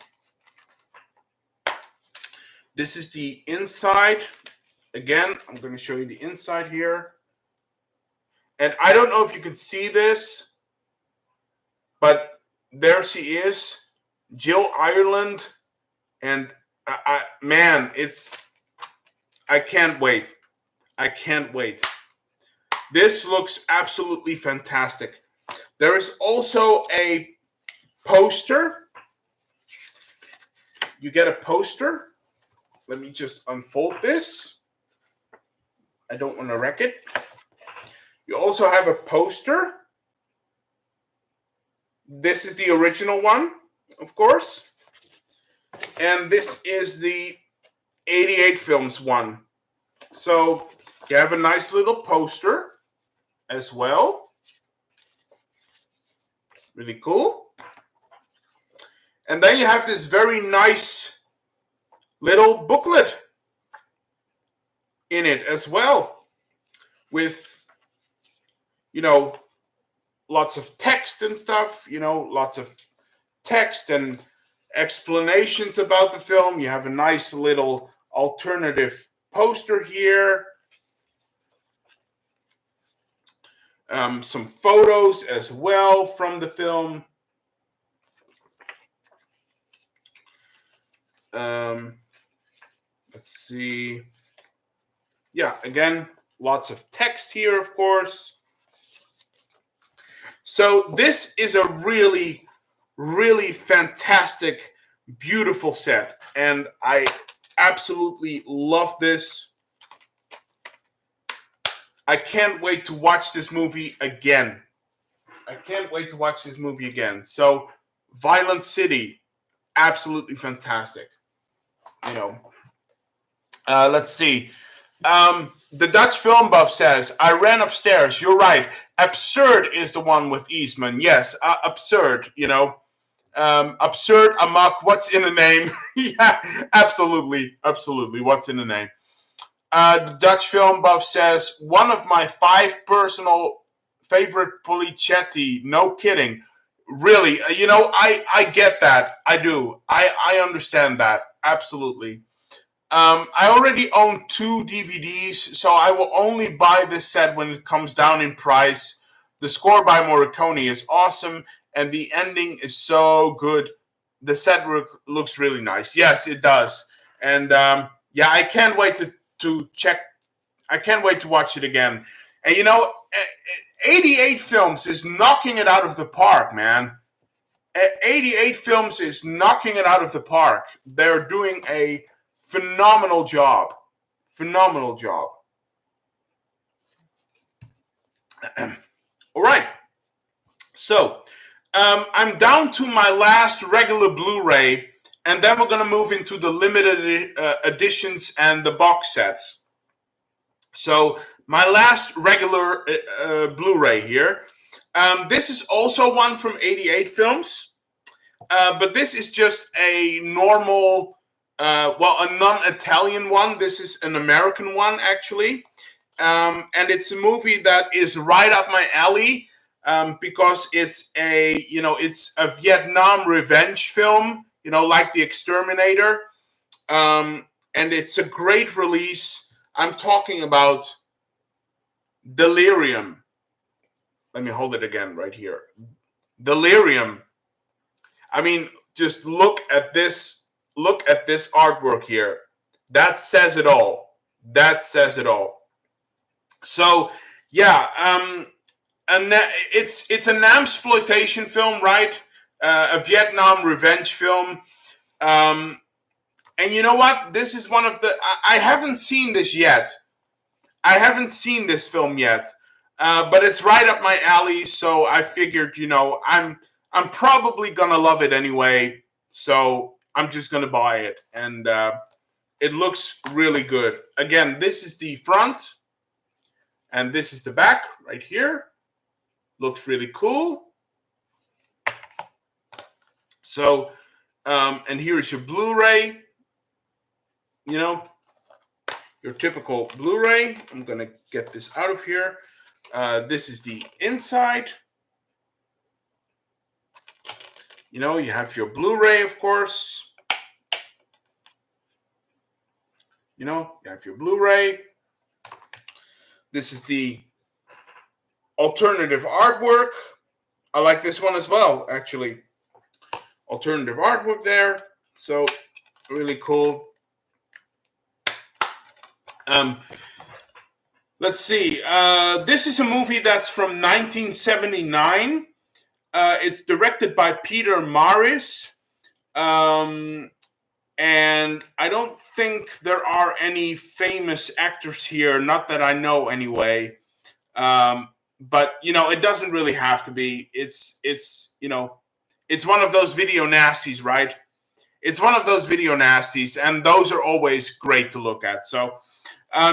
This is the inside. Again, I'm going to show you the inside here. And I don't know if you can see this, but there she is, Jill Ireland. And man, I can't wait. I can't wait. This looks absolutely fantastic. There is also a poster. You get a poster. Let me just unfold this. I don't want to wreck it. You also have a poster. This is the original one, of course. And this is the 88 Films one. So you have a nice little poster as well. Really cool. And then you have this very nice little booklet in it as well, with, you know, lots of text and stuff, you know, lots of text and explanations about the film. You have a nice little alternative poster here. Some photos as well from the film. Let's see. Yeah, again, lots of text here, of course. So this is a really, really fantastic, beautiful set. And I absolutely love this. I can't wait to watch this movie again. I can't wait to watch this movie again. So, Violent City, absolutely fantastic. You know, let's see. The Dutch Film Buff says, I ran upstairs. You're right. Absurd is the one with Eastman. Yes, absurd, you know. Absurd, amok, what's in the name? Yeah, absolutely. Absolutely. What's in the name? The Dutch Film Buff says, one of my 5 personal favorite Policetti. No kidding. Really, you know, I get that. I do. I understand that. Absolutely. I already own 2 DVDs, so I will only buy this set when it comes down in price. The score by Morricone is awesome, and the ending is so good. The set looks really nice. Yes, it does. And yeah, I can't wait to check. I can't wait to watch it again. And you know, 88 Films is knocking it out of the park, man. 88 Films is knocking it out of the park. They're doing a phenomenal job. Phenomenal job. All right. So, I'm down to my last regular Blu-ray, and then we're going to move into the limited editions and the box sets. So, my last regular Blu-ray here. This is also one from 88 Films. But this is just a normal, a non-Italian one. This is an American one, actually. And it's a movie that is right up my alley, because it's it's a Vietnam revenge film, like The Exterminator. And it's a great release. I'm talking about Delirium. Let me hold it again right here. Delirium. I mean, just look at this. Look at this artwork here. That says it all. That says it all. So, yeah, and it's an exploitation film, right? A Vietnam revenge film. And you know what? This is one of the. I haven't seen this yet. I haven't seen this film yet, but it's right up my alley. So I figured, I'm probably gonna love it anyway. So I'm just gonna buy it, and it looks really good. Again, this is the front, and this is the back right here. Looks really cool. So, and here is your Blu-ray. Your typical Blu-ray. I'm gonna get this out of here. This is the inside. You have your Blu-ray, of course. You have your Blu-ray. This is the alternative artwork. I like this one as well, actually. Alternative artwork there. So, really cool. Let's see. This is a movie that's from 1979. It's directed by Peter Maris. And I don't think there are any famous actors here, not that I know anyway. But it doesn't really have to be. It's one of those video nasties, right? It's one of those video nasties, and those are always great to look at. So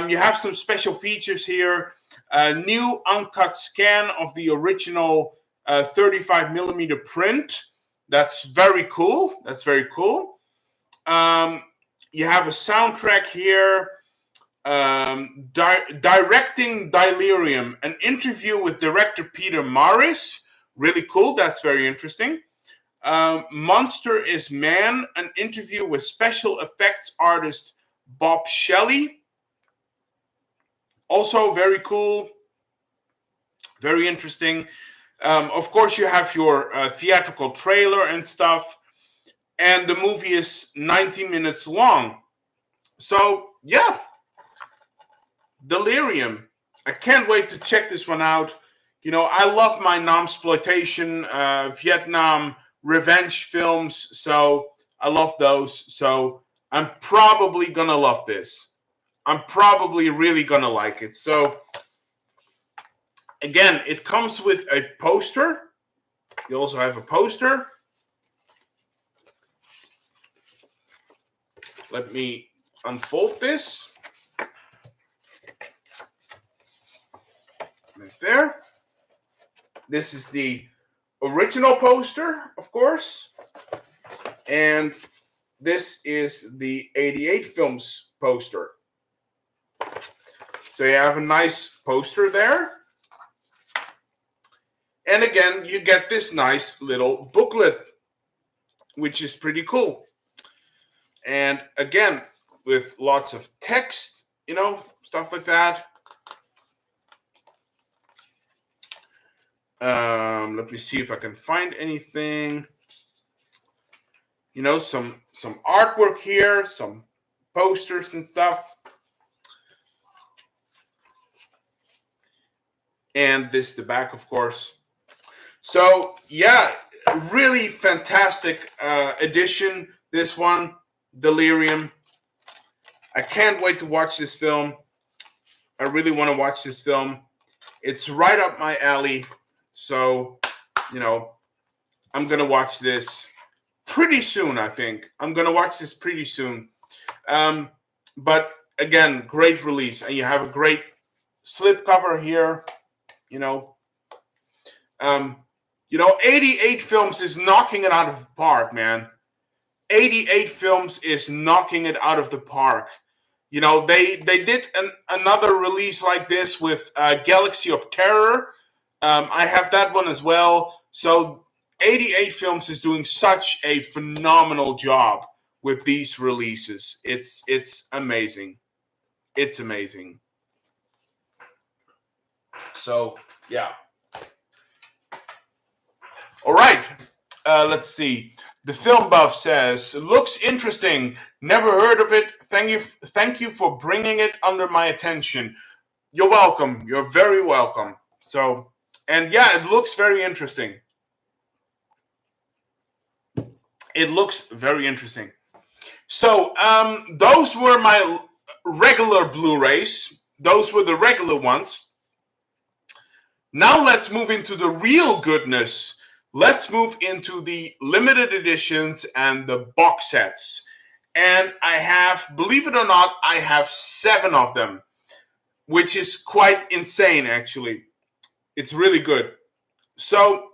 you have some special features here. A new uncut scan of the original 35 millimeter print. That's very cool. That's very cool. You have a soundtrack here. Directing Delirium, an interview with director Peter Maris. Really cool. That's very interesting. Monster is Man, an interview with special effects artist Bob Shelley. Also very cool. Very interesting. Of course, you have your theatrical trailer and stuff. And the movie is 90 minutes long. So, yeah. Delirium. I can't wait to check this one out. I love my non-exploitation Vietnam revenge films. So, I love those. So, I'm probably going to love this. I'm probably really going to like it. So, again, it comes with a poster. You also have a poster. Let me unfold this. Right there. This is the original poster, of course. And this is the 88 Films poster. So you have a nice poster there. And again, you get this nice little booklet, which is pretty cool. And again, with lots of text, stuff like that. Let me see if I can find anything. Some artwork here, some posters and stuff. And this is the back, of course. So, yeah, really fantastic edition, this one, Delirium. I can't wait to watch this film. I really want to watch this film. It's right up my alley. So, I'm going to watch this pretty soon, I think. I'm going to watch this pretty soon. But, again, great release. And you have a great slipcover here, 88 films is knocking it out of the park, man. 88 films is knocking it out of the park. They did another release like this with Galaxy of Terror. I have that one as well. So 88 Films is doing such a phenomenal job with these releases. It's amazing. It's amazing. So yeah. All right. Let's see. The Film Buff says, looks interesting. Never heard of it. Thank you for bringing it under my attention. You're welcome. You're very welcome. So, and yeah, it looks very interesting. It looks very interesting. So, those were my regular Blu-rays. Those were the regular ones. Now let's move into the real goodness. Let's move into the limited editions and the box sets. And I have, believe it or not, I have 7 of them, which is quite insane, actually. It's really good. So,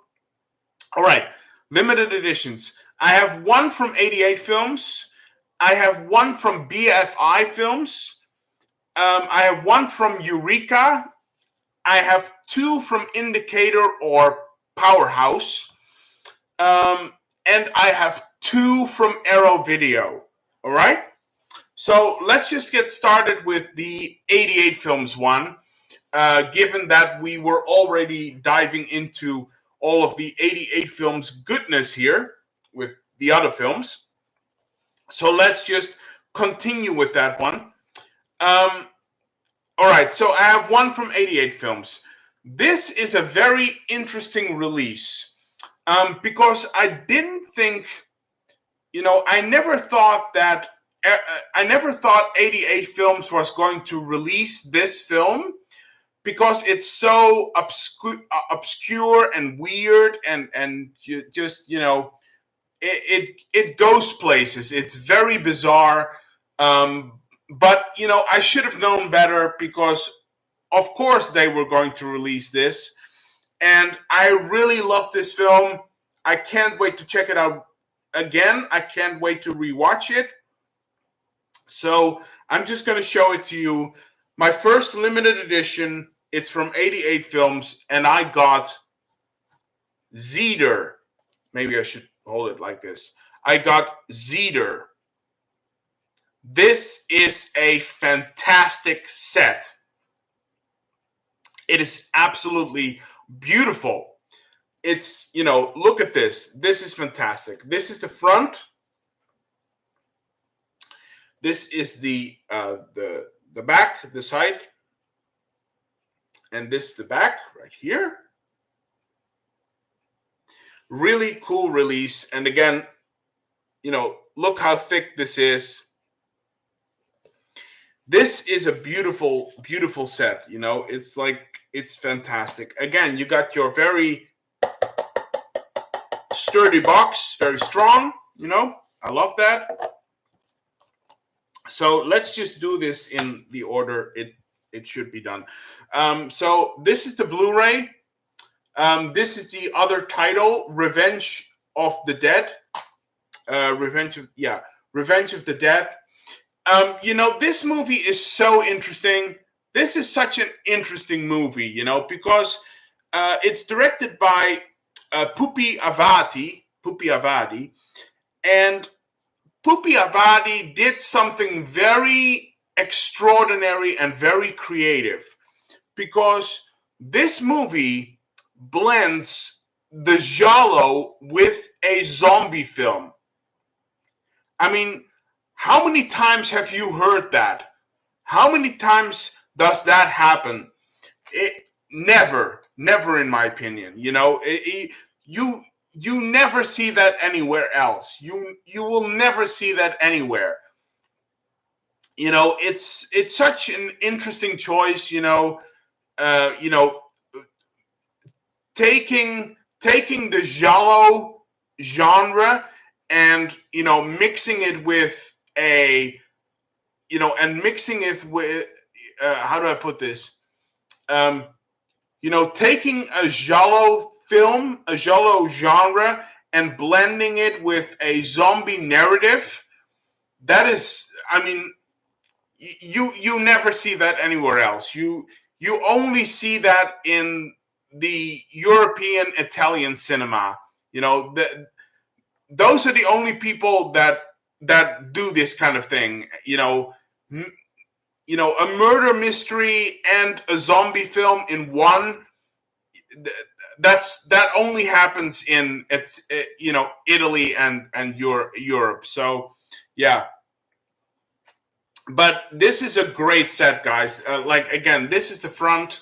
all right, limited editions. I have 1 from 88 Films. I have 1 from BFI Films. I have 1 from Eureka. I have 2 from Indicator or Powerhouse. And I have 2 from Arrow Video. All right? So let's just get started with the 88 Films one, given that we were already diving into all of the 88 Films goodness here with the other films. So let's just continue with that one. All right, so I have 1 from 88 Films. This is a very interesting release. Because I didn't think, I never thought 88 Films was going to release this film because it's so obscure and weird and just, it goes places. It's very bizarre. But, I should have known better because, of course, they were going to release this. And I really love this film. I can't wait to check it out again. I can't wait to rewatch it. So I'm just going to show it to you. My first limited edition, it's from 88 Films, and I got Zeder. Maybe I should hold it like this. I got Zeder. This is a fantastic set. It is absolutely beautiful. It's, look at this. This is fantastic. This is the front. This is the back, the side. And this is the back right here. Really cool release. And again, look how thick this is. This is a beautiful, beautiful set. It's fantastic. Again, you got your very sturdy box, very strong. I love that. So let's just do this in the order it should be done. So this is the Blu-ray. This is the other title, Revenge of the Dead. Revenge of the Dead. This movie is so interesting. This is such an interesting movie, because it's directed by Pupi Avati. And Pupi Avati did something very extraordinary and very creative, because this movie blends the giallo with a zombie film. I mean, how many times have you heard that? How many times does that happen? Never in my opinion. You never see that anywhere else. You will never see that anywhere. It's such an interesting choice. Taking the giallo genre and mixing it with how do I put this? taking a giallo film, a giallo genre, and blending it with a zombie narrative. That is, I mean, you never see that anywhere else. You only see that in the European Italian cinema. Those are the only people that do this kind of thing. A murder mystery and a zombie film in one. That only happens in Italy and Europe. So yeah, but this is a great set, guys. Again, this is the front,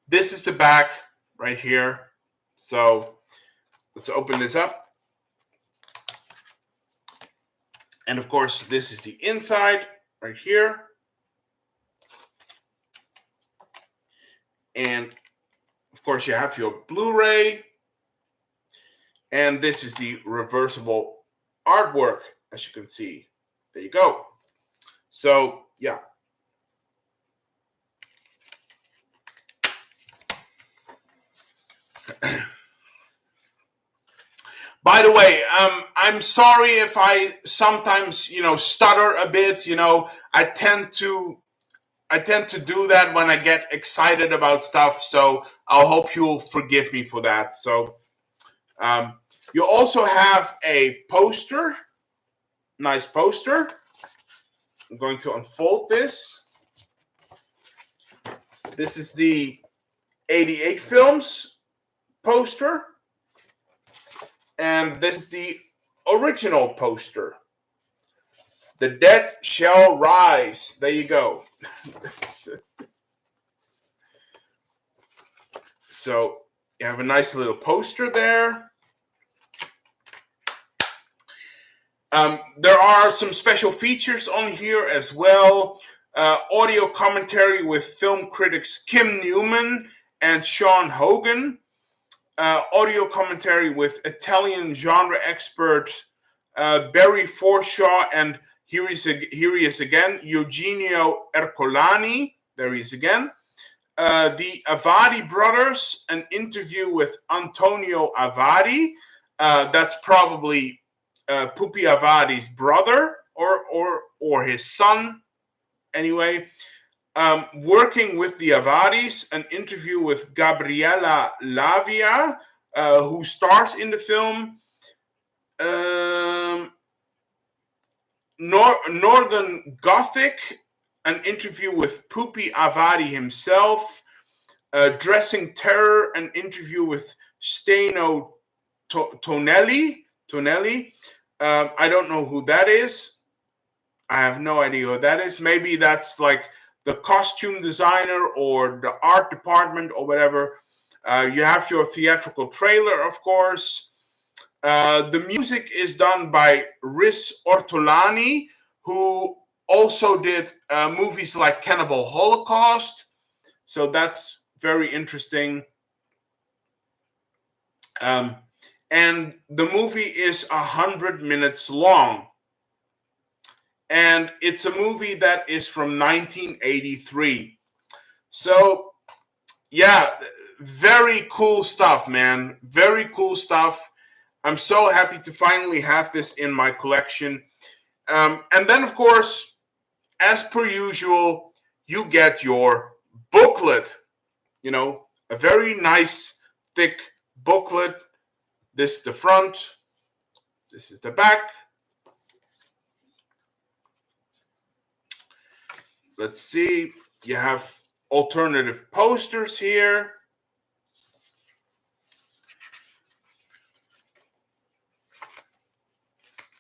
this is the back right here. So let's open this up. And of course, this is the inside right here. And of course, you have your Blu-ray. And this is the reversible artwork, as you can see. There you go. So, yeah. By the way, I'm sorry if I sometimes, stutter a bit. I tend to do that when I get excited about stuff. So I hope you'll forgive me for that. So you also have a poster, nice poster. I'm going to unfold this. This is the 88 Films poster. And this is the original poster. The Dead Shall Rise. There you go. So you have a nice little poster there. There are some special features on here as well. Audio commentary with film critics Kim Newman and Sean Hogan. Audio commentary with Italian genre expert Barry Forshaw, and here he is again, Eugenio Ercolani. There he is again. The Avadi brothers, an interview with Antonio Avadi. That's probably Pupi Avadi's brother or his son. Anyway, working with the Avadis, an interview with Gabriella Lavia, who stars in the film. Northern Gothic, an interview with Pupi Avadi himself. Dressing Terror, an interview with Steno Tonelli. I don't know who that is. I have no idea who that is. Maybe that's like the costume designer or the art department or whatever. You have your theatrical trailer, of course. The music is done by Riz Ortolani, who also did movies like Cannibal Holocaust. So that's very interesting. And the movie is 100 minutes long. And it's a movie that is from 1983. So, yeah, very cool stuff, man. Very cool stuff. I'm so happy to finally have this in my collection. And then, of course, as per usual, you get your booklet. A very nice, thick booklet. This is the front. This is the back. Let's see. You have alternative posters here.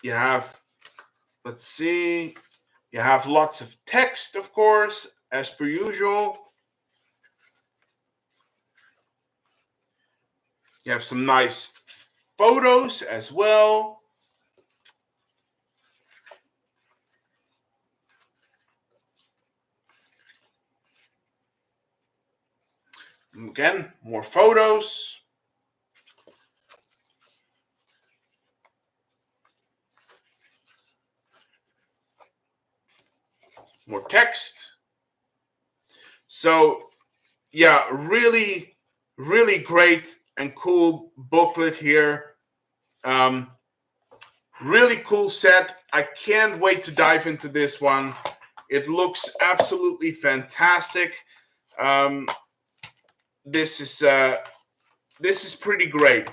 You have, let's see, you have lots of text, of course, as per usual. You have some nice photos as well. Again, more photos. More text. So yeah, really, really great and cool booklet here. Um, really cool set. I can't wait to dive into this one. It looks absolutely fantastic. Um, this is pretty great.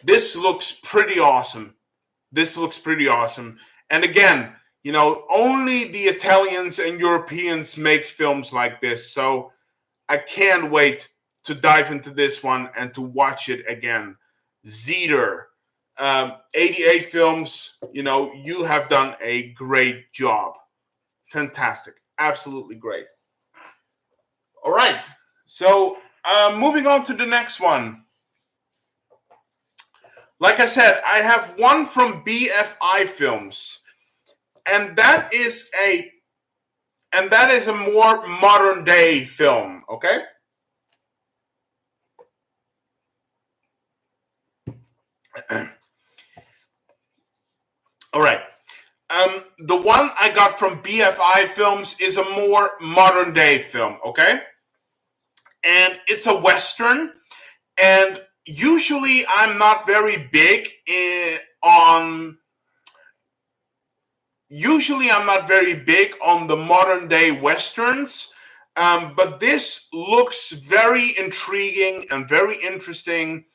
This looks pretty awesome. This looks pretty awesome. And again, only the Italians and Europeans make films like this. So I can't wait to dive into this one and to watch it again. Zeter, 88 films. You have done a great job. Fantastic. Absolutely great. All right. So moving on to the next one. Like I said, I have one from BFI Films, and that is a more modern day film. Okay. All right. The one I got from BFI Films is a more modern day film. Okay. And it's a Western, and usually I'm not very big on the modern day Westerns, but this looks very intriguing and very interesting,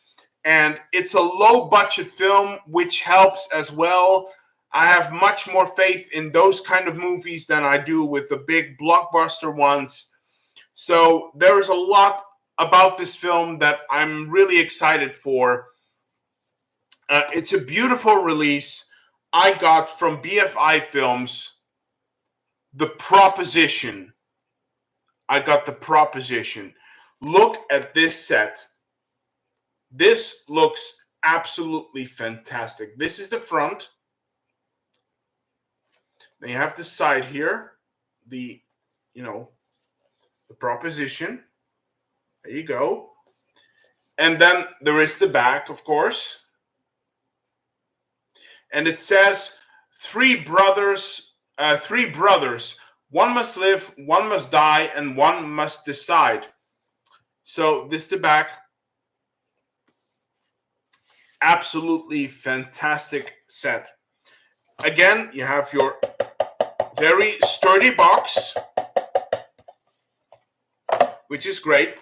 and it's a low budget film, which helps as well. I have much more faith in those kind of movies than I do with the big blockbuster ones. So there is a lot about this film that I'm really excited for. It's a beautiful release. I got from BFI Films The Proposition. I got The Proposition. Look at this set. This looks absolutely fantastic. This is the front. Then you have the side here. The Proposition. There you go. And then there is the back, of course. And it says, three brothers. One must live, one must die, and one must decide. So this is the back. Absolutely fantastic set. Again, you have your very sturdy box, which is great.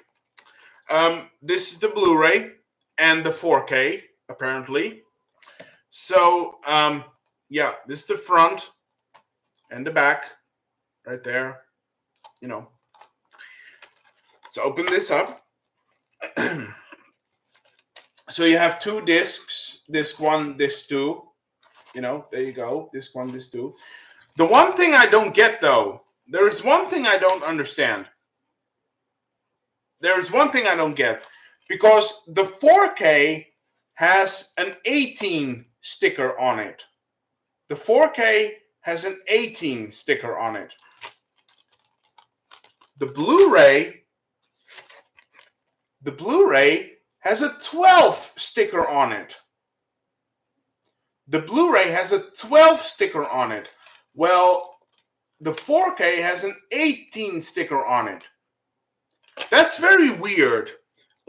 This is the Blu-ray and the 4K, apparently. So, yeah, this is the front and the back right there. Let's open this up. So you have two discs, disc one, disc two. There you go, disc one, disc two. The one thing I don't get, though, there is one thing I don't understand. There is one thing I don't get, because the 4K has an 18 sticker on it. The 4K has an 18 sticker on it. The Blu-ray has a 12 sticker on it. The Blu-ray has a 12 sticker on it. Well, the 4K has an 18 sticker on it. That's very weird.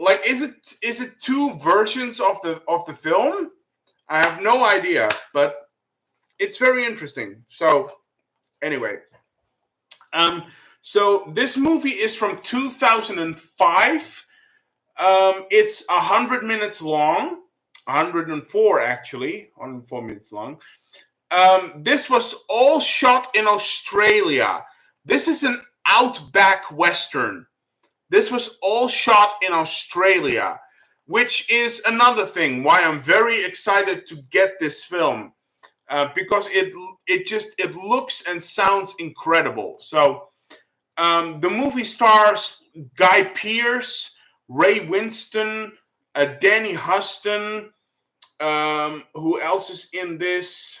Like, is it two versions of the film? I have no idea, but it's very interesting. So, anyway, so this movie is from 2005. It's 100 minutes long, 104 actually, 104 minutes long. This was all shot in Australia. This is an outback Western. This was all shot in Australia, which is another thing why I'm very excited to get this film, because it looks and sounds incredible. So the movie stars Guy Pearce, Ray Winston, Danny Huston. Who else is in this?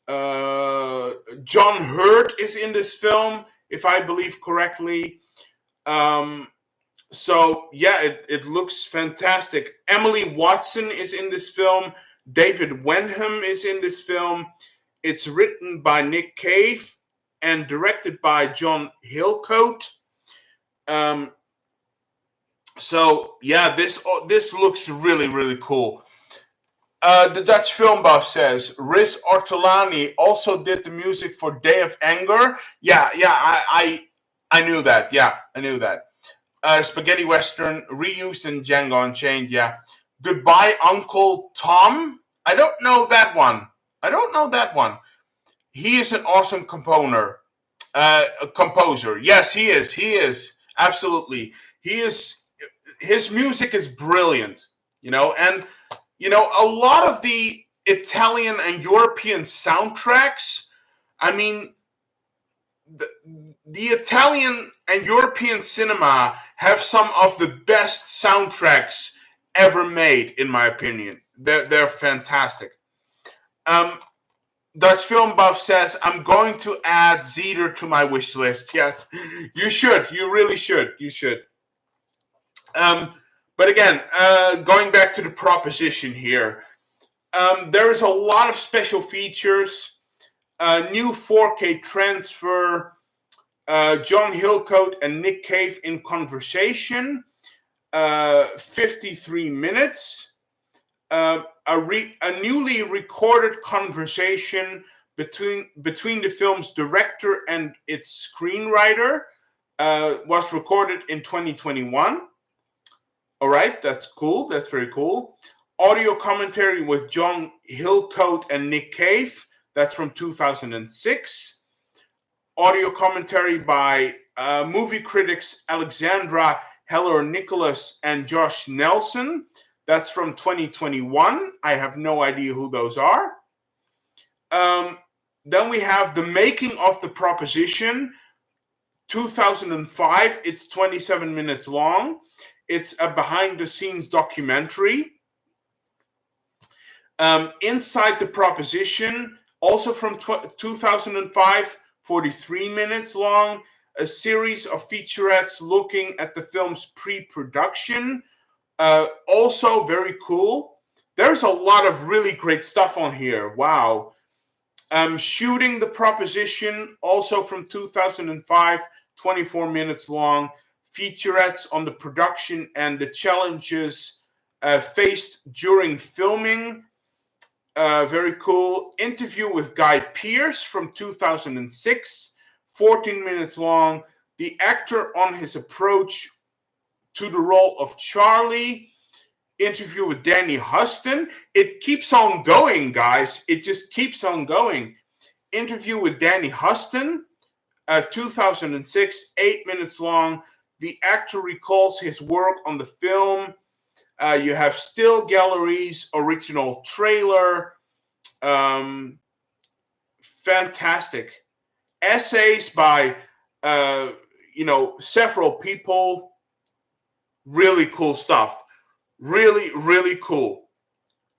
John Hurt is in this film, if I believe correctly. So yeah, it looks fantastic. Emily Watson is in this film. David Wenham is in this film. It's written by Nick Cave. and directed by John Hillcoat. So yeah, this looks really, really cool. The Dutch film buff says Riz Ortolani also did the music for Day of Anger. Yeah, I knew that. Yeah, I knew that. Spaghetti Western reused in Django Unchained. Yeah. Goodbye, Uncle Tom. I don't know that one. He is an awesome a composer. Yes, he is. He is absolutely. He is. His music is brilliant. And a lot of the Italian and European soundtracks. I mean, the Italian and European cinema have some of the best soundtracks ever made, in my opinion. They're fantastic. Dutch Film Buff says, I'm going to add Zeder to my wish list. Yes, you should. You really should. You should. But again, going back to the proposition here, there is a lot of special features, new 4K transfer, John Hillcoat and Nick Cave in conversation, 53 minutes, a newly recorded conversation between the film's director and its screenwriter was recorded in 2021. All right, that's cool. That's very cool. Audio commentary with John Hillcoat and Nick Cave. That's from 2006. Audio commentary by movie critics Alexandra Heller-Nicholas and Josh Nelson. That's from 2021. I have no idea who those are. Then we have The Making of the Proposition, 2005. It's 27 minutes long. It's a behind-the-scenes documentary. Inside the Proposition, also from 2005, 43 minutes long, a series of featurettes looking at the film's pre-production. Also very cool. There's a lot of really great stuff on here. Wow. Shooting the Proposition, also from 2005, 24 minutes long. Featurettes on the production and the challenges faced during filming. Very cool. Interview with Guy Pearce from 2006, 14 minutes long. The actor on his approach to the role of Charlie. Interview with Danny Huston. It keeps on going, guys. It just keeps on going. Interview with Danny Huston, 2006, 8 minutes long. The actor recalls his work on the film. You have still galleries, original trailer. Fantastic. Essays by, several people. Really cool stuff. Really, really cool.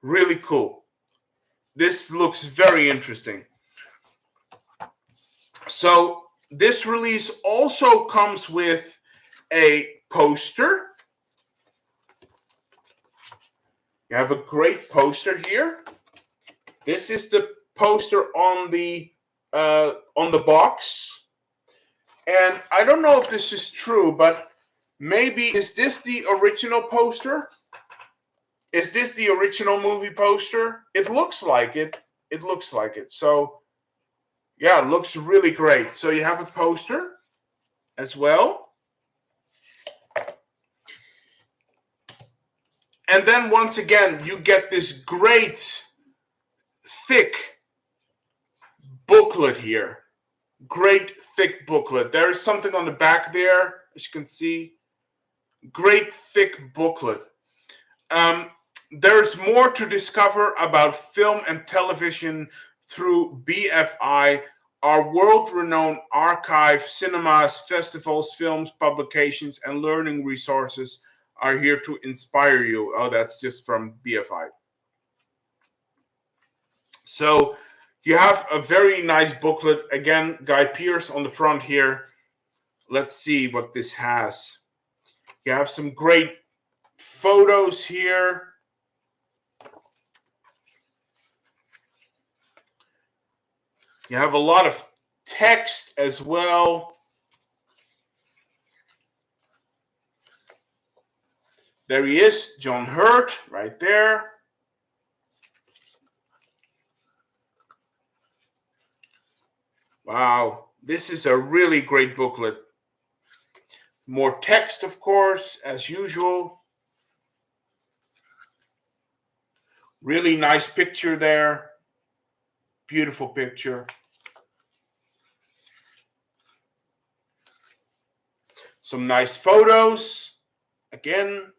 Really cool. This looks very interesting. So this release also comes with a poster. You have a great poster here. This is the poster on the box. And I don't know if this is true, but maybe, is this the original poster? Is this the original movie poster? It looks like it. It looks like it. So, yeah, it looks really great. So you have a poster as well. And then once again, you get this great, thick booklet here. Great, thick booklet. There is something on the back there, as you can see. Great, thick booklet. There's more to discover about film and television through BFI, our world-renowned archive. Cinemas, festivals, films, publications, and learning resources are here to inspire you. Oh, that's just from BFI. So you have a very nice booklet. Again, Guy Pearce on the front here. Let's see what this has. You have some great photos here. You have a lot of text as well. There he is, John Hurt, right there. Wow, this is a really great booklet. More text, of course, as usual. Really nice picture there. Beautiful picture. Some nice photos. Again.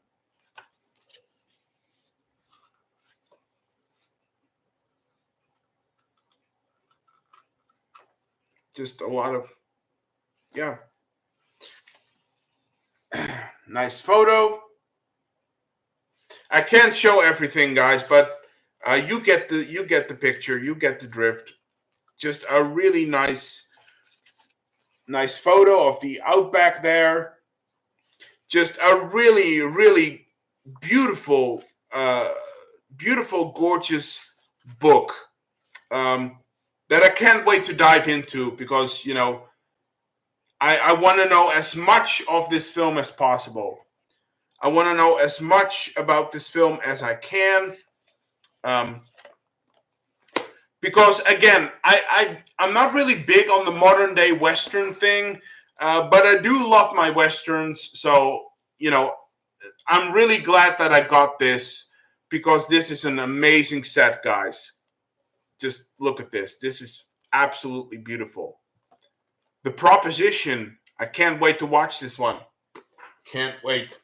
Just a lot of, yeah. Nice photo. I can't show everything, guys, but you get the picture, you get the drift. Just a really nice photo of the outback there. Just a really, really beautiful, gorgeous book that I can't wait to dive into, because I want to know as much of this film as possible. I want to know as much about this film as I can. Because again, I'm not really big on the modern day Western thing, but I do love my Westerns. So, I'm really glad that I got this, because this is an amazing set, guys. Just look at this. This is absolutely beautiful. The Proposition. I can't wait to watch this one. Can't wait.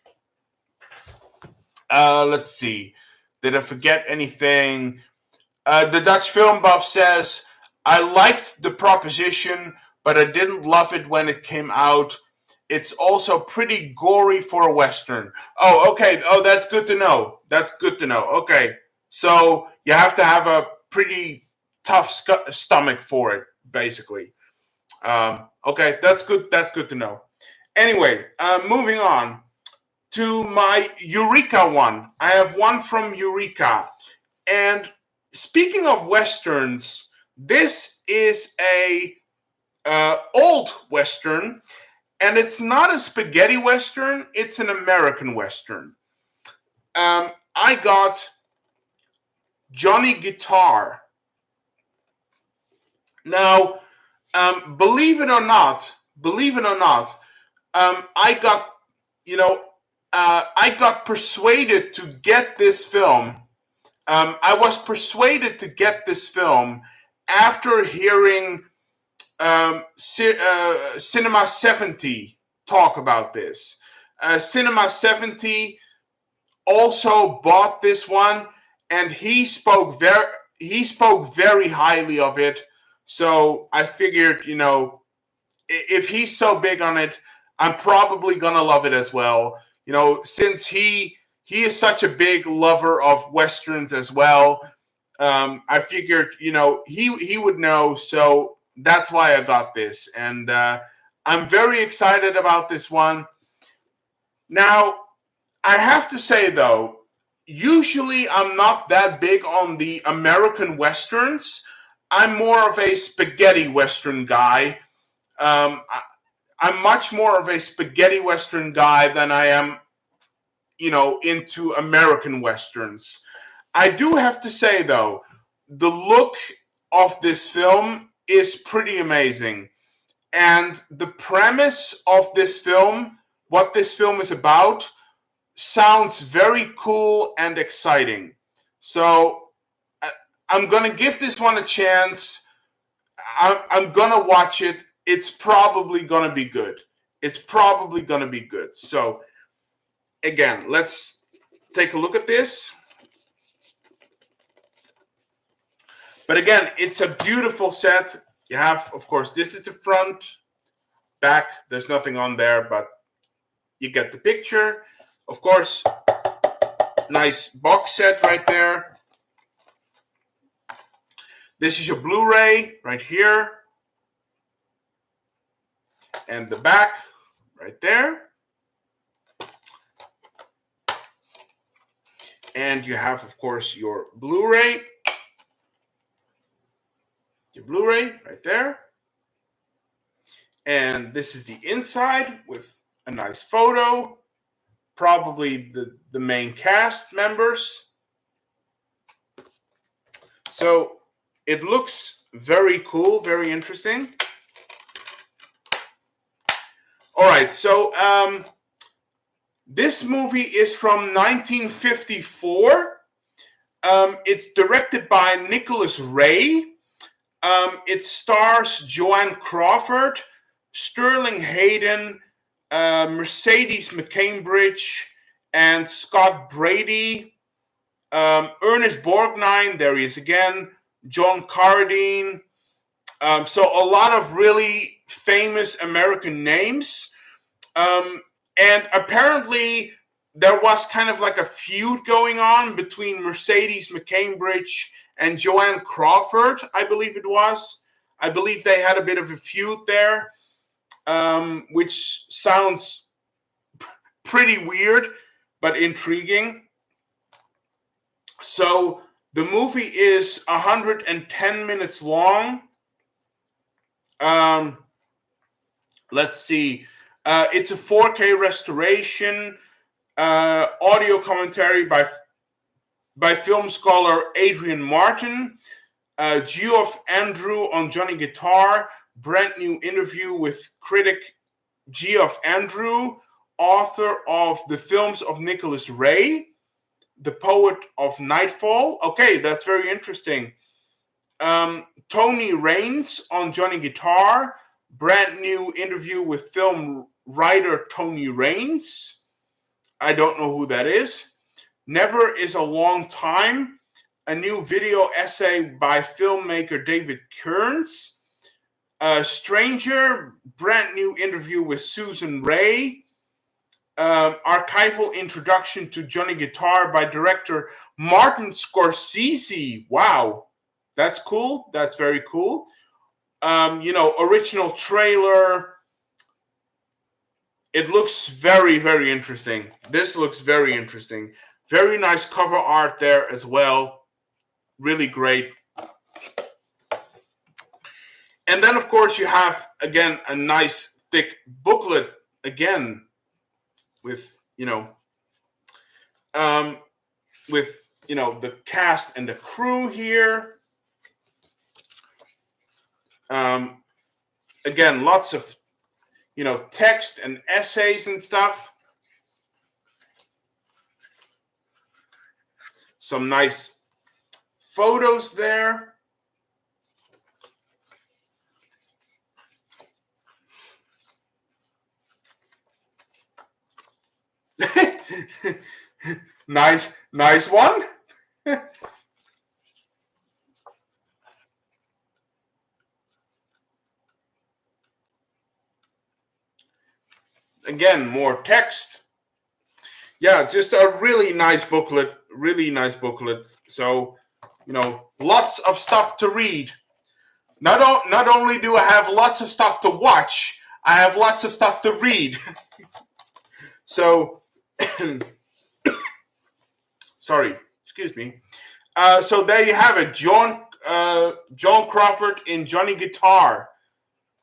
Let's see. Did I forget anything? The Dutch Film Buff says, I liked The Proposition, but I didn't love it when it came out. It's also pretty gory for a Western. Oh, okay. Oh, that's good to know. That's good to know. Okay. So you have to have a pretty tough stomach for it, basically. Okay, that's good. That's good to know. Anyway, moving on to my Eureka one. I have one from Eureka. And speaking of Westerns, this is a old Western, and it's not a spaghetti Western, it's an American Western. I got Johnny Guitar. Now, believe it or not, I got persuaded to get this film. I was persuaded to get this film after hearing Cinema 70 talk about this. Cinema 70 also bought this one, and he spoke very highly of it. So I figured, if he's so big on it, I'm probably gonna love it as well. Since he is such a big lover of Westerns as well. I figured, he would know. So that's why I got this. And I'm very excited about this one. Now, I have to say, though, usually I'm not that big on the American Westerns. I'm more of a spaghetti Western guy. I'm much more of a spaghetti Western guy than I am, into American Westerns. I do have to say, though, the look of this film is pretty amazing. And the premise of this film, what this film is about, sounds very cool and exciting. So I'm going to give this one a chance. I'm going to watch it. It's probably going to be good. So again, let's take a look at this. But again, it's a beautiful set. You have, of course, this is the front, back. There's nothing on there, but you get the picture. Of course, nice box set right there. This is your Blu-ray right here. And the back right there. And you have, of course, your Blu-ray. Your Blu-ray right there. And this is the inside with a nice photo, probably the main cast members. So it looks very cool, very interesting. All right, so this movie is from 1954. It's directed by Nicholas Ray. It stars Joanne Crawford, Sterling Hayden, Mercedes McCambridge, and Scott Brady. Ernest Borgnine, there he is again. John Carradine. So a lot of really famous American names. And apparently there was kind of like a feud going on between Mercedes McCambridge and Joanne Crawford, I believe it was. I believe they had a bit of a feud there, which sounds pretty weird, but intriguing. So the movie is 110 minutes long. Let's see. It's a 4K restoration, audio commentary by film scholar Adrian Martin, Geoff Andrew on Johnny Guitar, brand new interview with critic Geoff Andrew, author of the films of Nicholas Ray, the poet of Nightfall. Okay, that's very interesting. Tony Raines on Johnny Guitar, brand new interview with film writer Tony Raines. I don't know who that is. Never is a Long Time, a new video essay by filmmaker David Kearns. Stranger, brand new interview with Susan Ray. Archival introduction to Johnny Guitar by director Martin Scorsese. Wow, that's cool. That's very cool. Original trailer. It looks very, very interesting. This looks very interesting. Very nice cover art there as well. Really great. And then, of course, you have, again, a nice thick booklet, again, with the cast and the crew here. Again, lots of text and essays and stuff. Some nice photos there. nice one. Again, more text. Yeah, just a really nice booklet. So, lots of stuff to read. Not only do I have lots of stuff to watch, I have lots of stuff to read. So, sorry, excuse me. So there you have it, John Crawford in Johnny Guitar.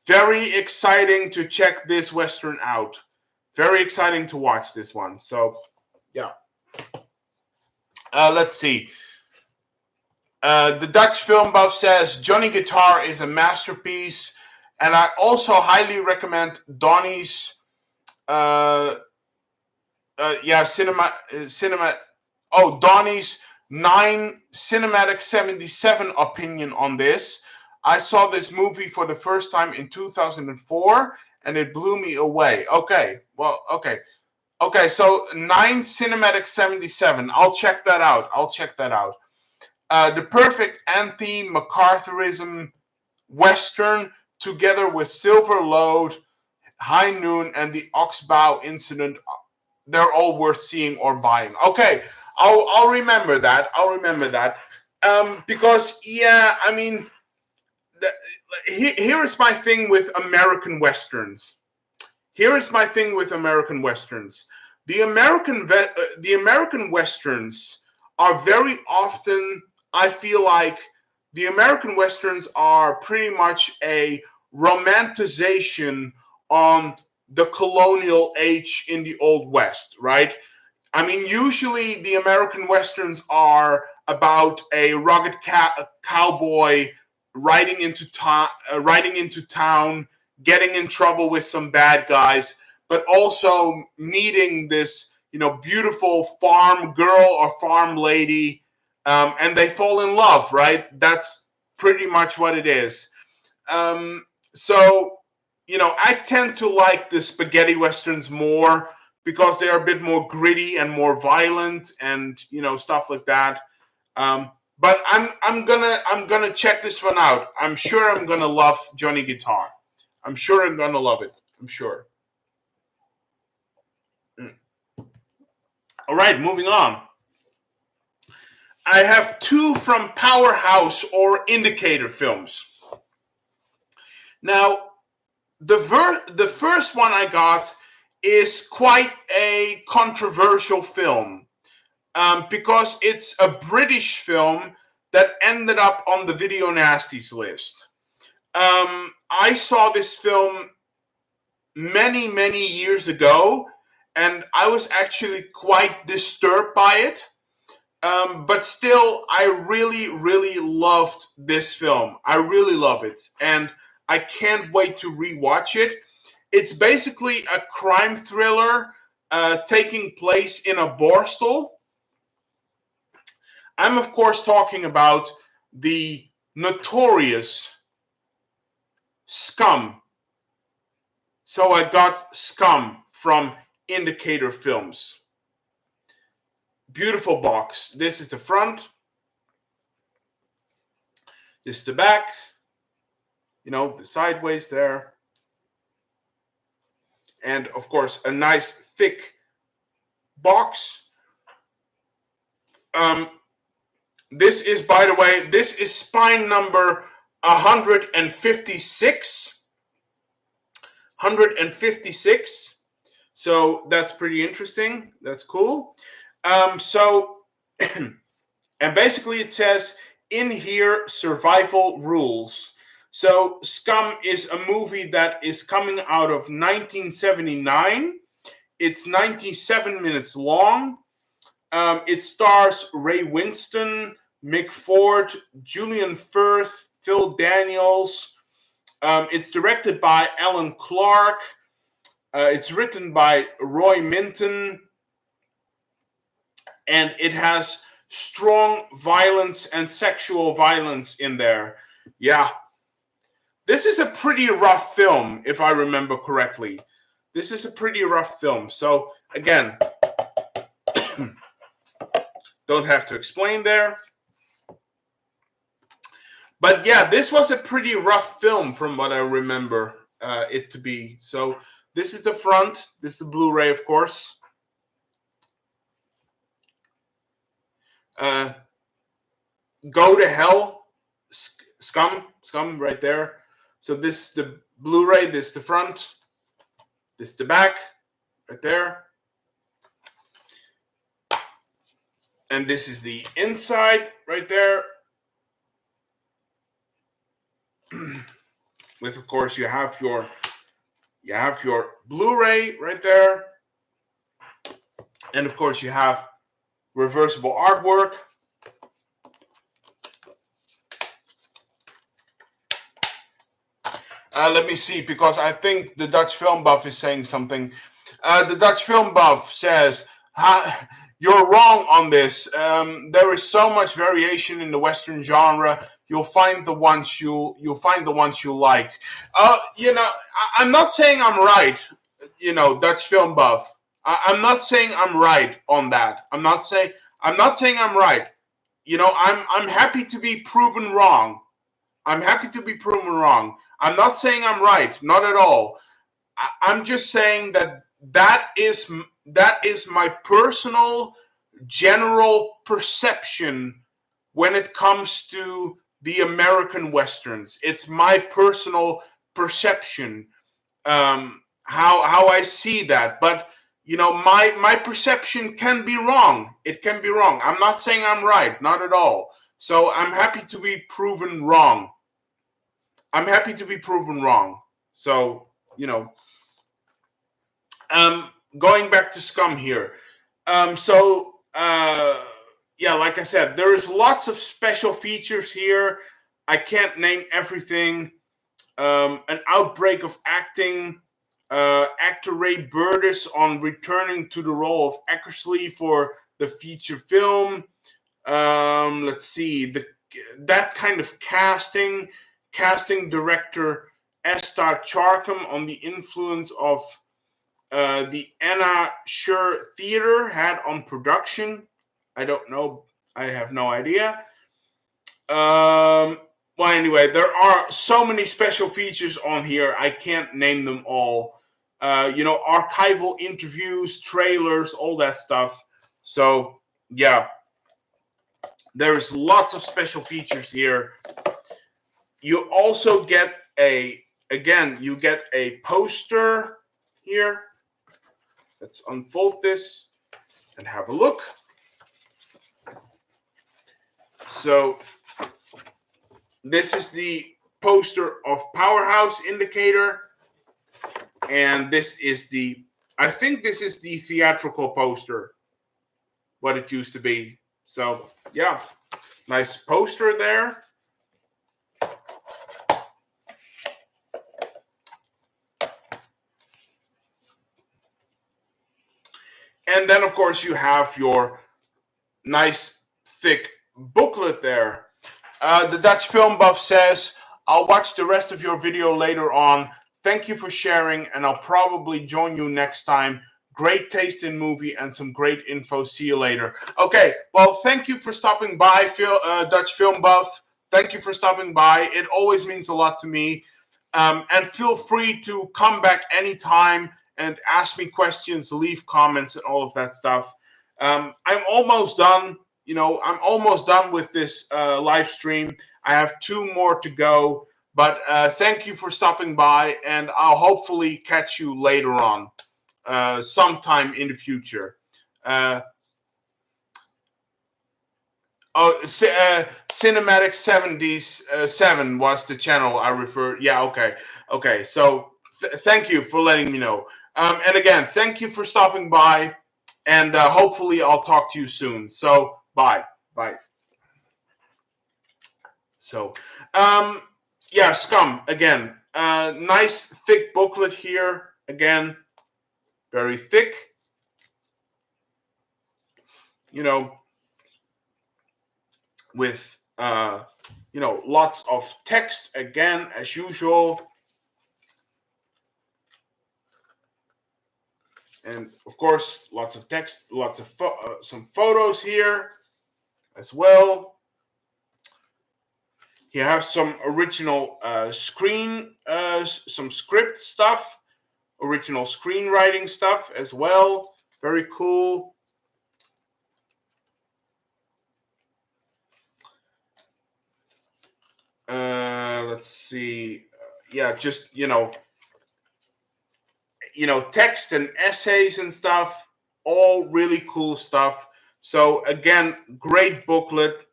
Very exciting to check this Western out. Very exciting to watch this one. So, yeah. Let's see. The Dutch film buff says Johnny Guitar is a masterpiece, and I also highly recommend Donnie's Donnie's 9 Cinematic 77 opinion on this. I saw this movie for the first time in 2004, and it blew me away. Okay, so 9 Cinematic 77. I'll check that out. The perfect anti-MacArthurism Western, together with Silver Load, High Noon, and the Oxbow Incident, they're all worth seeing or buying. Okay, I'll remember that. Because, yeah, I mean, here is my thing with American Westerns. The American Westerns are very often, I feel like, the American Westerns are pretty much a romanticization on the colonial age in the Old West, right? I mean, usually the American Westerns are about a rugged cowboy riding into town, getting in trouble with some bad guys, but also meeting this, beautiful farm girl or farm lady, and they fall in love, right? That's pretty much what it is. So, I tend to like the spaghetti westerns more because they're a bit more gritty and more violent, and stuff like that. But I'm gonna check this one out. I'm sure I'm gonna love Johnny Guitar. I'm sure I'm gonna love it. I'm sure. All right, moving on. I have two from Powerhouse or Indicator Films. Now, the first one I got is quite a controversial film, because it's a British film that ended up on the Video Nasties list. I saw this film many, many years ago, and I was actually quite disturbed by it. But still, I really, really loved this film. I really love it, and I can't wait to rewatch it. It's basically a crime thriller taking place in a borstal. I'm, of course, talking about the notorious Scum. So I got Scum from Indicator Films. Beautiful box. This is the front. This is the back. The sideways there. And of course, a nice thick box. This is, by the way, this is spine number 156. 156. So that's pretty interesting. That's cool. And basically it says, in here, survival rules. So Scum is a movie that is coming out of 1979. It's 97 minutes long. It stars Ray Winston, Mick Ford, Julian Firth, Phil Daniels. It's directed by Alan Clark. It's written by Roy Minton. And it has strong violence and sexual violence in there. Yeah. This is a pretty rough film, if I remember correctly. This is a pretty rough film. So, again, don't have to explain there. But yeah, this was a pretty rough film from what I remember it to be. So, this is the front. This is the Blu-ray, of course. Go to Hell, Scum right there. So this is the Blu-ray, this is the front, this is the back, right there. And this is the inside, right there. With, of course, you have your Blu-ray right there. And of course you have reversible artwork. Let me see, because I think the Dutch Film Buff is saying something. The Dutch Film Buff says, you're wrong on this. There is so much variation in the Western genre. You'll find the ones you like. I'm not saying I'm right. Dutch Film Buff. I'm not saying I'm right on that. I'm not saying I'm right. I'm happy to be proven wrong. I'm happy to be proven wrong. I'm not saying I'm right, not at all. I'm just saying that is my personal general perception when it comes to the American Westerns. It's my personal perception, how I see that. But my perception can be wrong. It can be wrong. I'm not saying I'm right, not at all. So I'm happy to be proven wrong. I'm happy to be proven wrong. So, going back to Scum here. Yeah, like I said, there is lots of special features here. I can't name everything. An outbreak of acting. Actor Ray Burtis on returning to the role of Eckersley for the feature film. Let's see, that kind of casting director Esther Charkham on the influence of the Anna Scher Theater had on production. I don't know. I have no idea. Well, anyway, there are so many special features on here. I can't name them all. Archival interviews, trailers, all that stuff. So, yeah, there's lots of special features here. You also get a poster here. Let's unfold this and have a look. So this is the poster of Powerhouse Indicator, and I think this is the theatrical poster, what it used to be. So yeah, nice poster there. And then, of course, you have your nice thick booklet there. The Dutch Film Buff says, I'll watch the rest of your video later on. Thank you for sharing, and I'll probably join you next time. Great taste in movie and some great info. See you later. Okay, well, thank you for stopping by, Dutch Film Buff. Thank you for stopping by. It always means a lot to me. And feel free to come back anytime and ask me questions, leave comments, and all of that stuff. I'm almost done. I'm almost done with this live stream. I have 2 more to go. But thank you for stopping by, and I'll hopefully catch you later on, sometime in the future. Cinematic 70s 7 was the channel I referred. Yeah, okay. So thank you for letting me know. And again, thank you for stopping by, and hopefully I'll talk to you soon. So bye. So, yeah, Scum again. Nice thick booklet here again, very thick. With lots of text again as usual. And of course, lots of text, lots of some photos here as well. You have some original some script stuff, original screenwriting stuff as well. Very cool. Let's see. Yeah, just text and essays and stuff, all really cool stuff. So again, great booklet.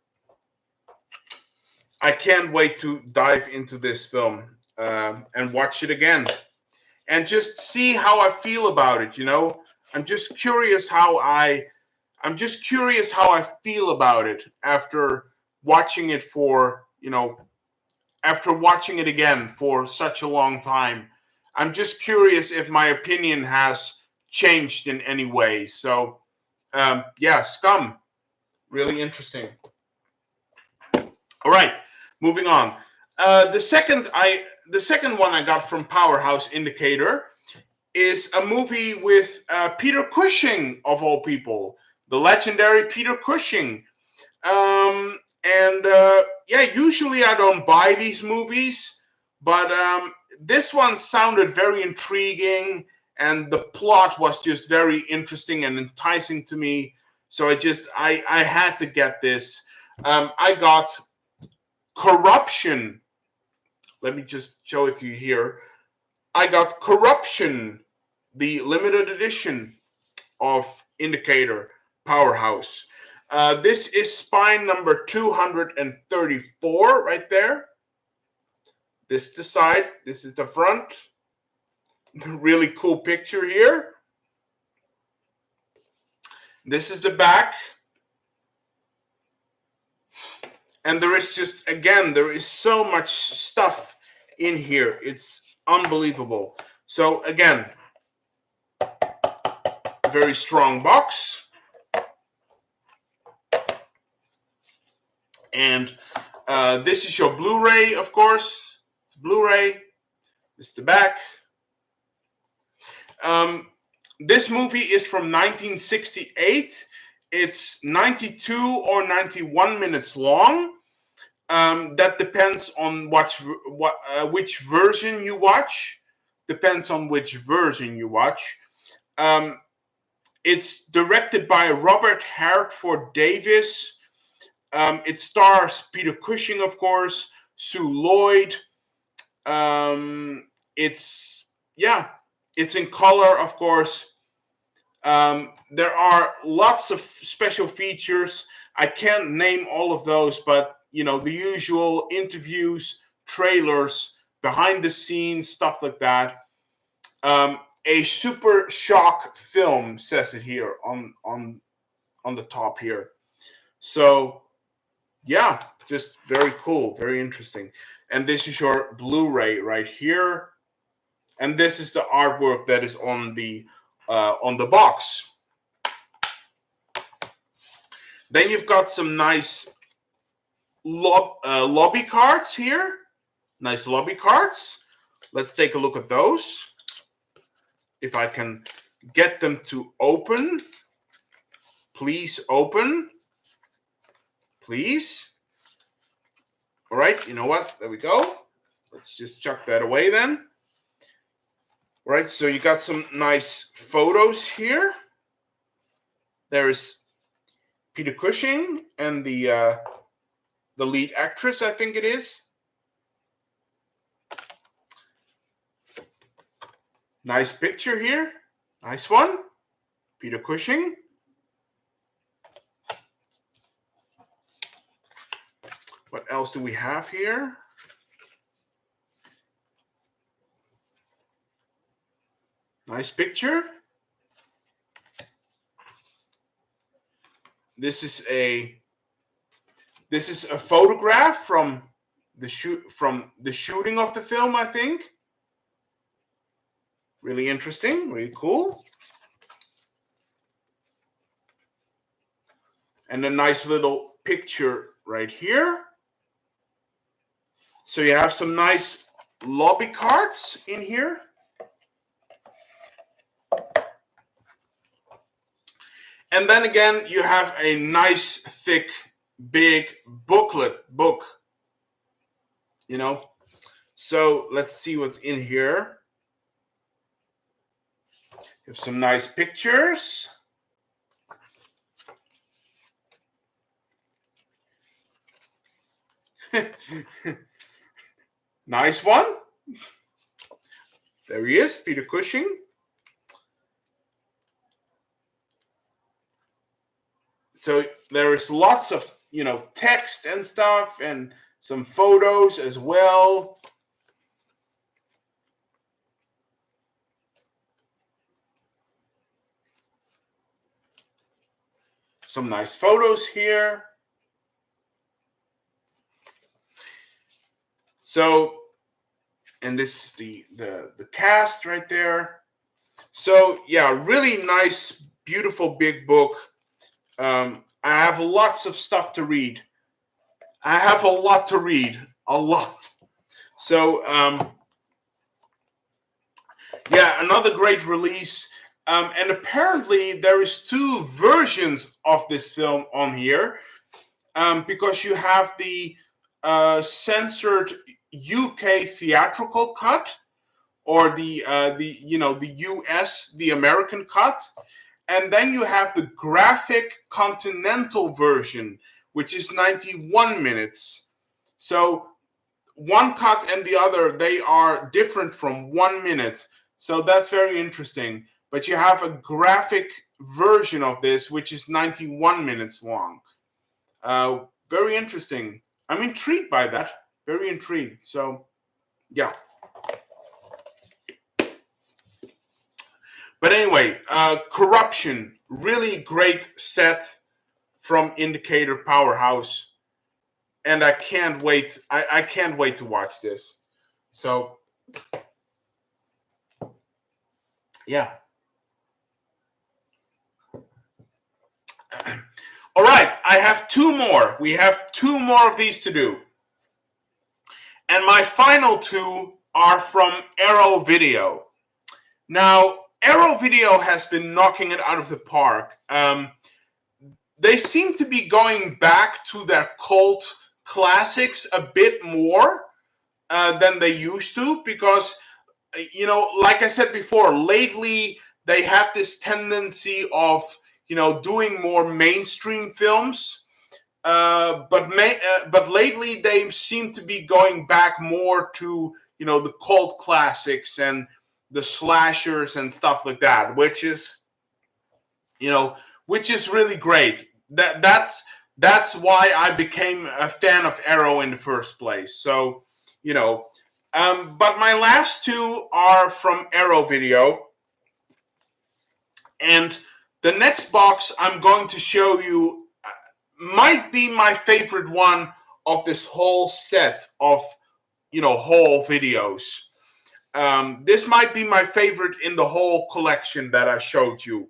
I can't wait to dive into this film and watch it again and just see how I feel about it. I'm just curious how I feel about it after watching it after watching it again for such a long time. I'm just curious if my opinion has changed in any way. So, yeah, Scum, really interesting. All right, moving on. The second one I got from Powerhouse Indicator is a movie with Peter Cushing, of all people, the legendary Peter Cushing. Yeah, usually I don't buy these movies, but this one sounded very intriguing, and the plot was just very interesting and enticing to me. So I had to get this. I got Corruption. Let me just show it to you here. I got Corruption, the limited edition of Indicator Powerhouse. This is spine number 234 right there. This is the side. This is the front. Really cool picture here. This is the back. And there is just, again, there is so much stuff in here. It's unbelievable. So again, very strong box. And this is your Blu-ray, of course. It's a Blu-ray. This is the back. This movie is from 1968. It's 92 or 91 minutes long. That depends on which version you watch. Depends on which version you watch. It's directed by Robert Hartford Davis. It stars Peter Cushing, of course, Sue Lloyd. It's in color, of course. There are lots of special features. I can't name all of those, but the usual interviews, trailers, behind the scenes, stuff like that. A super shock film, says it here on the top here. So yeah, just very cool, very interesting. And this is your Blu-ray right here. And this is the artwork that is on the box. Then you've got some nice lobby cards here. Nice lobby cards. Let's take a look at those. If I can get them to open. Please open. Please. All right, you know what? There we go. Let's just chuck that away then. All right, so you got some nice photos here. There is Peter Cushing and the lead actress, I think it is. Nice picture here. Nice one. Peter Cushing. What else do we have here? Nice picture. This is a photograph from the shooting of the film, I think. Really interesting, really cool. And a nice little picture right here. So you have some nice lobby cards in here. And then again, you have a nice, thick, big book. So let's see what's in here. You have some nice pictures. Nice one. There he is, Peter Cushing. So there is lots of, text and stuff and some photos as well. Some nice photos here. So, and this is the cast right there. So yeah, really nice, beautiful big book. I have lots of stuff to read. I have a lot to read, a lot. So yeah, another great release. And apparently there is 2 versions of this film on here, because you have the censored UK theatrical cut, or the US, the American cut, and then you have the graphic continental version, which is 91 minutes. So one cut and the other, they are different from 1 minute. So that's very interesting. But you have a graphic version of this, which is 91 minutes long. Very interesting. I'm intrigued by that. Very intrigued. So yeah. But anyway, Corruption, really great set from Indicator Powerhouse, and I can't wait. I can't wait to watch this. So, yeah. All right, I have two more. We have two more of these to do. And my final two are from Arrow Video. Now, Arrow Video has been knocking it out of the park. They seem to be going back to their cult classics a bit more than they used to, because, like I said before, lately they had this tendency of, doing more mainstream films. But lately they seem to be going back more to the cult classics and the slashers and stuff like that, which is really great. That's why I became a fan of Arrow in the first place. So but my last two are from Arrow Video, and the next box I'm going to show you might be my favorite one of this whole set of whole videos. This might be my favorite in the whole collection that I showed you.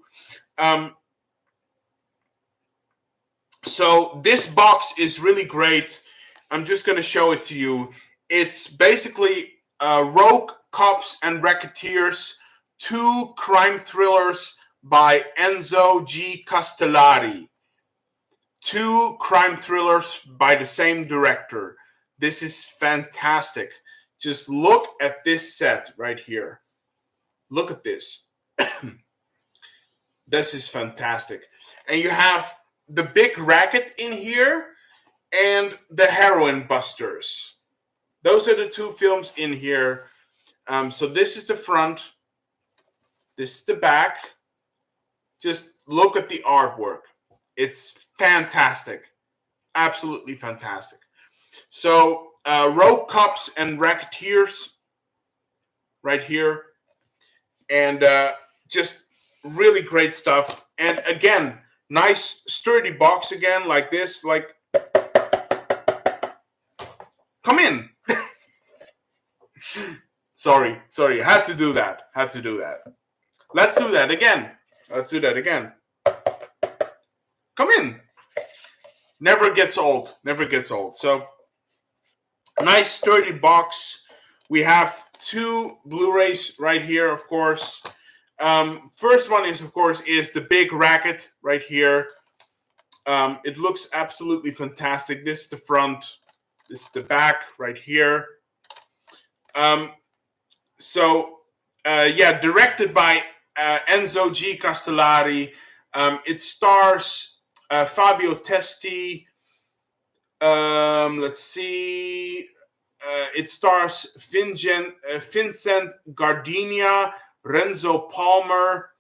So this box is really great. I'm just going to show it to you. It's basically Rogue Cops and Racketeers, two crime thrillers by Enzo G. Castellari. Two crime thrillers by the same director. This is fantastic. Just look at this set right here. Look at this. This is fantastic. And you have the Big Racket in here and the Heroin Busters. Those are the two films in here. So this is the front. This is the back. Just look at the artwork. It's fantastic. Absolutely fantastic. So, Rogue Cops and Racketeers right here. And just really great stuff. And again, nice sturdy box again, like this. Like, come in. Sorry. Had to do that. Let's do that again. Come in. Never gets old. So, nice sturdy box. We have two Blu-rays right here, of course. First one is, of course, the Big Racket right here. It looks absolutely fantastic. This is the front. This is the back right here. Directed by Enzo G. Castellari. It stars Fabio Testi. Let's see. It stars Vincent Gardenia, Renzo Palmer.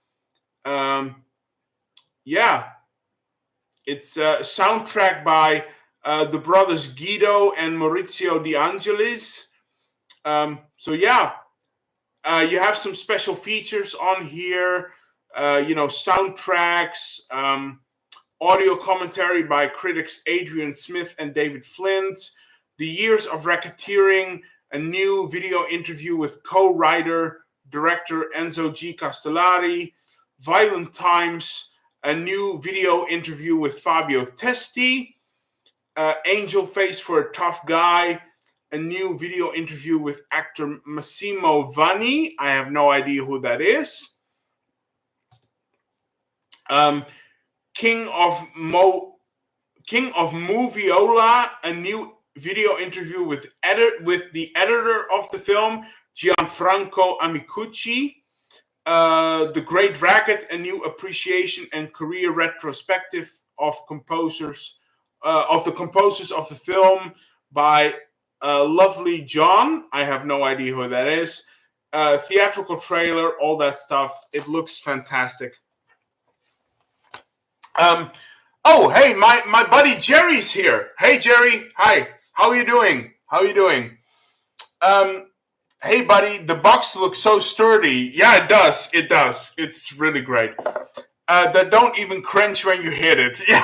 It's a soundtrack by the brothers Guido and Maurizio De Angelis. You have some special features on here. Soundtracks, audio commentary by critics Adrian Smith and David Flint, The Years of Racketeering, a new video interview with co-writer, director Enzo G. Castellari, Violent Times, a new video interview with Fabio Testi, Angel Face for a Tough Guy, a new video interview with actor Massimo Vanni. I have no idea who that is. King of Moviola, a new video interview with the editor of the film, Gianfranco Amicucci. The Great Racket, a new appreciation and career retrospective of the composers of the film by Lovely John. I have no idea who that is. Theatrical trailer, all that stuff. It looks fantastic. Hey, my buddy Jerry's here. Hey, Jerry. Hi. How are you doing? Hey, buddy, the box looks so sturdy. Yeah, it does. It does. It's really great. That don't even cringe when you hit it. Yeah,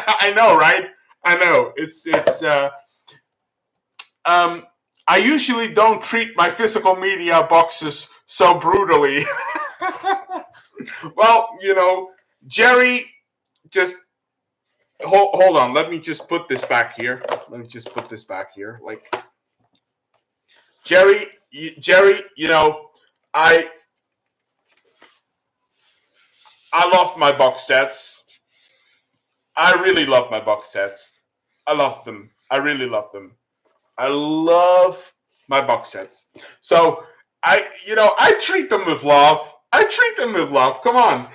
I know, right? I know. Um, I usually don't treat my physical media boxes so brutally. Well, Jerry, just hold on. Let me just put this back here. Like Jerry, I I love my box sets. I really love my box sets. I love them. I really love them. I love my box sets. So I treat them with love. Come on.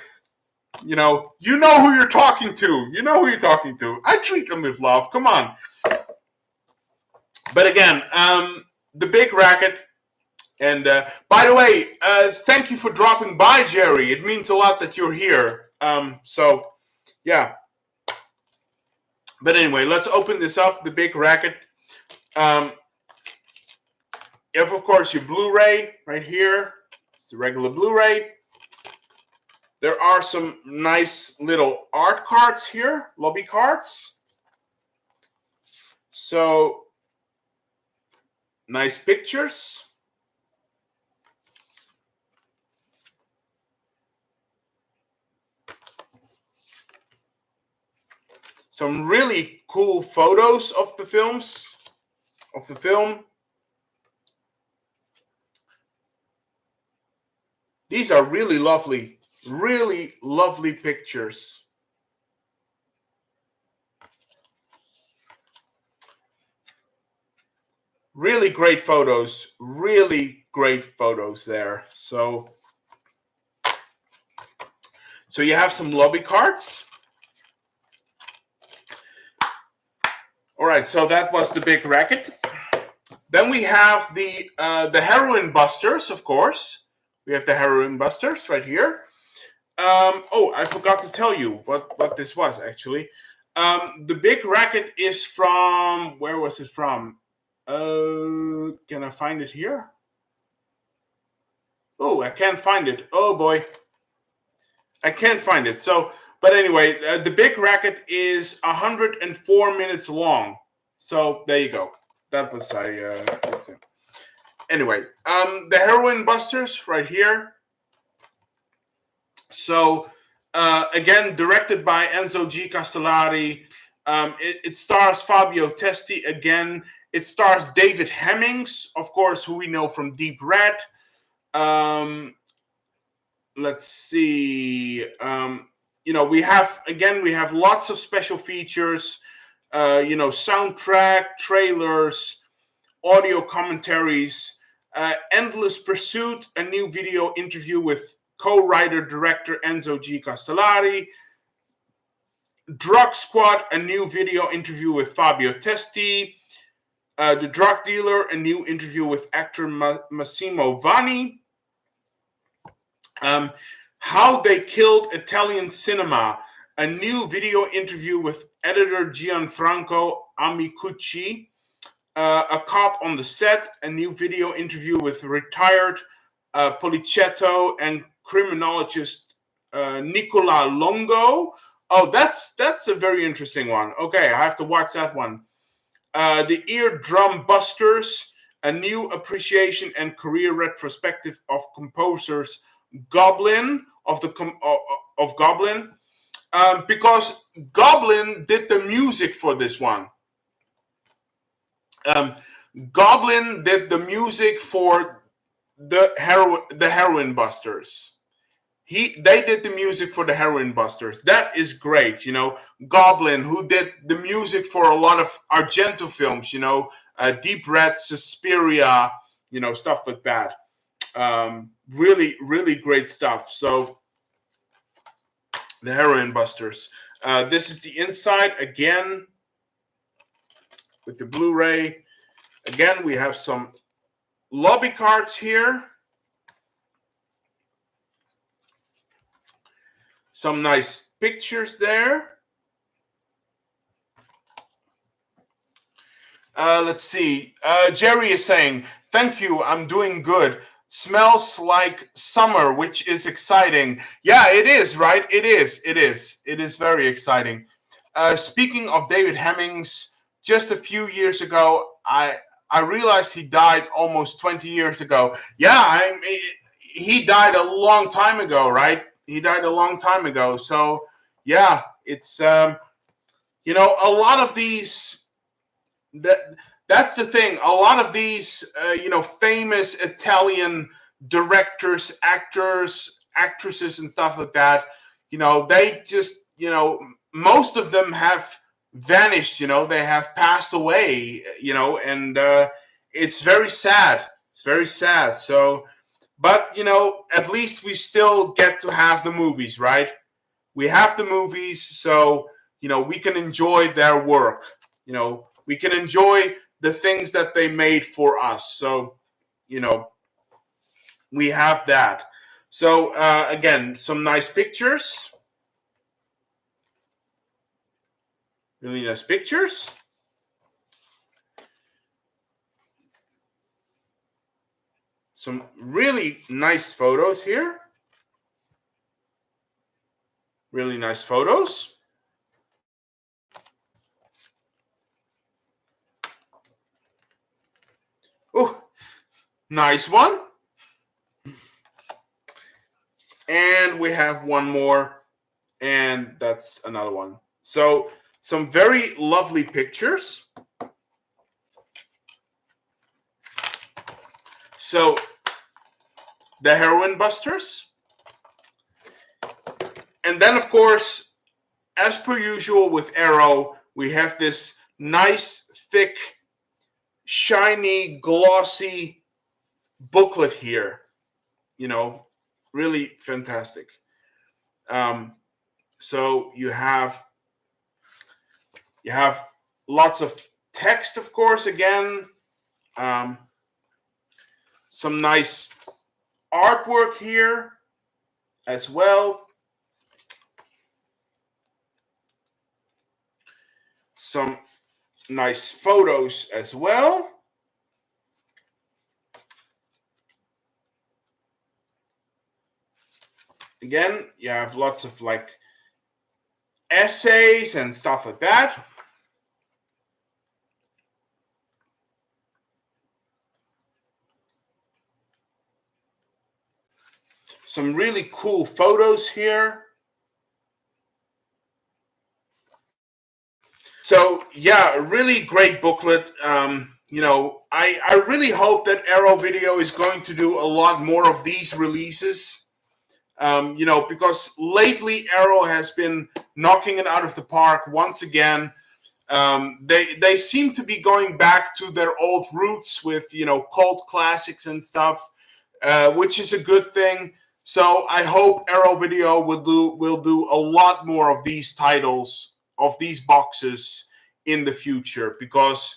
You know who you're talking to. I treat them with love. Come on. But again, the big racket. And by the way, thank you for dropping by, Jerry. It means a lot that you're here. So, yeah. But anyway, let's open this up, the big racket. You have, of course, your Blu-ray right here. It's the regular Blu-ray. There are some nice little art cards here, lobby cards. So, nice pictures. Some really cool photos of the film. These are really lovely pictures. Really great photos there. So you have some lobby cards. All right, so that was the big racket. Then we have the heroin busters, of course. We have the heroin busters right here. Oh, I forgot to tell you what this was actually. The big racket is from, where was it from? Can I find it here? Oh, I can't find it. Oh boy, I can't find it. So, but anyway, the big racket is 104 minutes long. So there you go. That was anyway. The heroin busters right here. So again, directed by Enzo G. Castellari. It stars Fabio Testi again. It stars David Hemmings, of course, who we know from Deep Red. Let's see. We have lots of special features. Soundtrack, trailers, audio commentaries, Endless Pursuit, a new video interview with co-writer director Enzo G. Castellari, Drug Squad, a new video interview with Fabio Testi, The Drug Dealer, a new interview with actor Massimo Vanni, How They Killed Italian Cinema, a new video interview with editor Gianfranco Amicucci, A Cop on the Set, a new video interview with retired Policetto and criminologist Nicola Longo. Oh, that's a very interesting one. Okay, I have to watch that one. The Eardrum Busters, a new appreciation and career retrospective of composers Goblin of Goblin, because Goblin did the music for this one. Goblin did the music for the Heroin Busters. They did the music for the Heroin Busters. That is great, Goblin, who did the music for a lot of Argento films, Deep Red, Suspiria, stuff like that. Really, really great stuff. So, the Heroin Busters. This is the inside again with the Blu-ray. Again, we have some lobby cards here. Some nice pictures there. Let's see. Jerry is saying, "Thank you. I'm doing good. Smells like summer, which is exciting." Yeah, it is, right? It is. It is. It is very exciting. Speaking of David Hemmings, just a few years ago, I realized he died almost 20 years ago. Yeah, he died a long time ago, right? He died a long time ago. So yeah, it's a lot of these that that's the thing. A lot of these famous Italian directors, actors, actresses, and stuff like that. They just most of them have vanished. They have passed away. And it's very sad. It's very sad. So, but at least we still get to have the movies, right? We have the movies, so we can enjoy their work. We can enjoy the things that they made for us. So we have that. So again, some nice pictures, really nice pictures. Some really nice photos here. Really nice photos. Oh, nice one. And we have one more, and that's another one. So some very lovely pictures. So the Heroin Busters. And then, of course, as per usual with Arrow, we have this nice, thick, shiny, glossy booklet here. Really fantastic. So you have lots of text, of course, again. Some nice artwork here as well. Some nice photos as well. Again, you have lots of essays and stuff like that. Some really cool photos here. So yeah, a really great booklet. I really hope that Arrow Video is going to do a lot more of these releases. Because lately Arrow has been knocking it out of the park once again. They seem to be going back to their old roots with cult classics and stuff, which is a good thing. So I hope Arrow Video will do a lot more of these titles, of these boxes in the future, because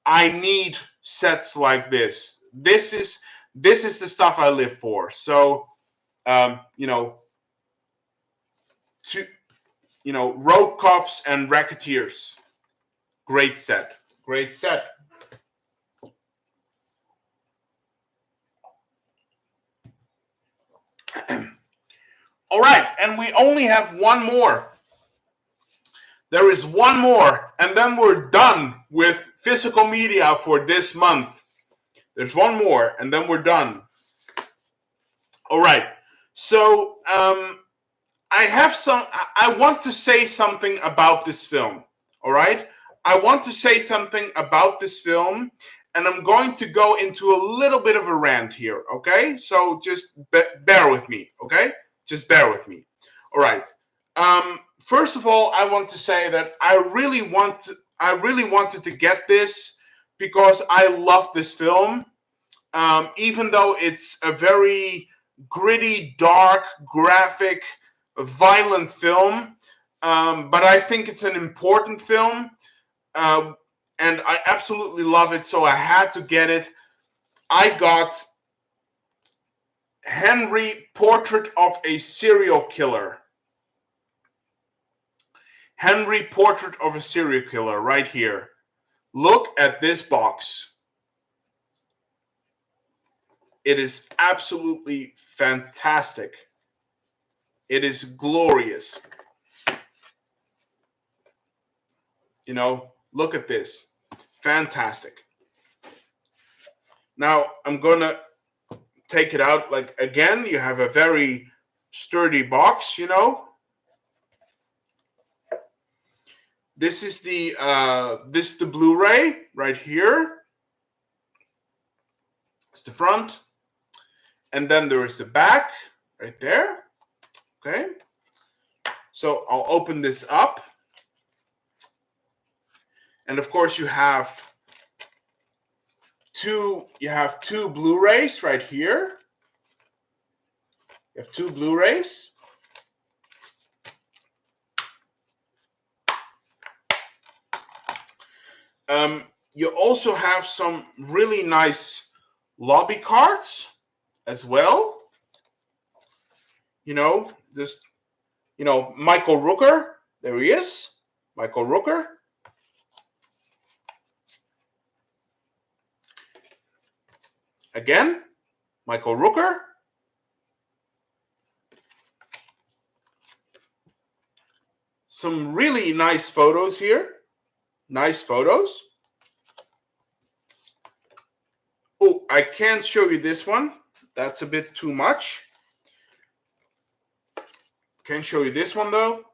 I need sets like this. This is the stuff I live for. So Road Cops and Racketeers. Great set. Great set. All right, and we only have one more. There is one more, and then we're done with physical media for this month. There's one more, and then we're done. All right. So I want to say something about this film. All right. I want to say something about this film, and I'm going to go into a little bit of a rant here. Okay. So just bear with me. Okay. Just bear with me. All right. First of all, I want to say that I really wanted to get this because I love this film. Even though it's a very gritty, dark, graphic, violent film, but I think it's an important film, and I absolutely love it, so I had to get it. I got Henry, Portrait of a Serial Killer. Henry, Portrait of a Serial Killer, right here. Look at this box. It is absolutely fantastic. It is glorious. You know, look at this. Fantastic. Now I'm gonna take it out. Like, again, you have a very sturdy box, you know. This is the Blu-ray right here. It's the front, and then there is the back right there. Okay, so I'll open this up, and of course you have two Blu-rays right here. You have two Blu-rays. You also have some really nice lobby cards as well. You know, this, you know, Michael Rooker. There he is, Michael Rooker. Again, Michael Rooker. Some really nice photos here. Nice photos. Oh, I can't show you this one. That's a bit too much. Can't show you this one though.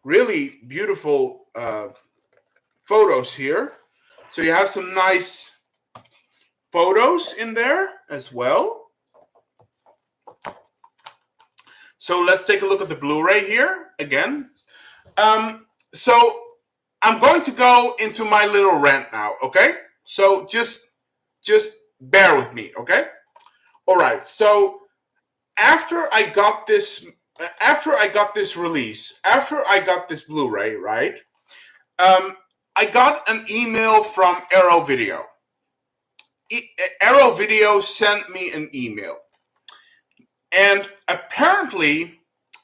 Really beautiful photos here. So you have some nice photos in there as well. So let's take a look at the Blu-ray here again. So I'm going to go into my little rant now, okay? So just bear with me, okay? All right. So after I got this release, after I got this Blu-ray, right? I got an email from Arrow Video. Arrow Video sent me an email, and apparently,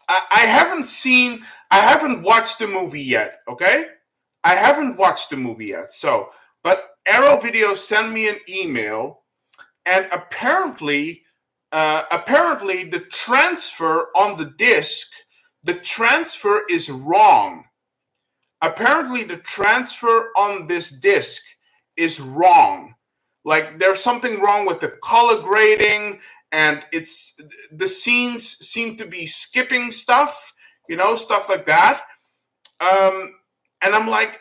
I haven't watched the movie yet. Okay, I haven't watched the movie yet. So, but Arrow Video sent me an email, and apparently the transfer on the disc, the transfer is wrong. Apparently, the transfer on this disc is wrong. Like, there's something wrong with the color grading, and the scenes seem to be skipping stuff, you know, stuff like that. And I'm like,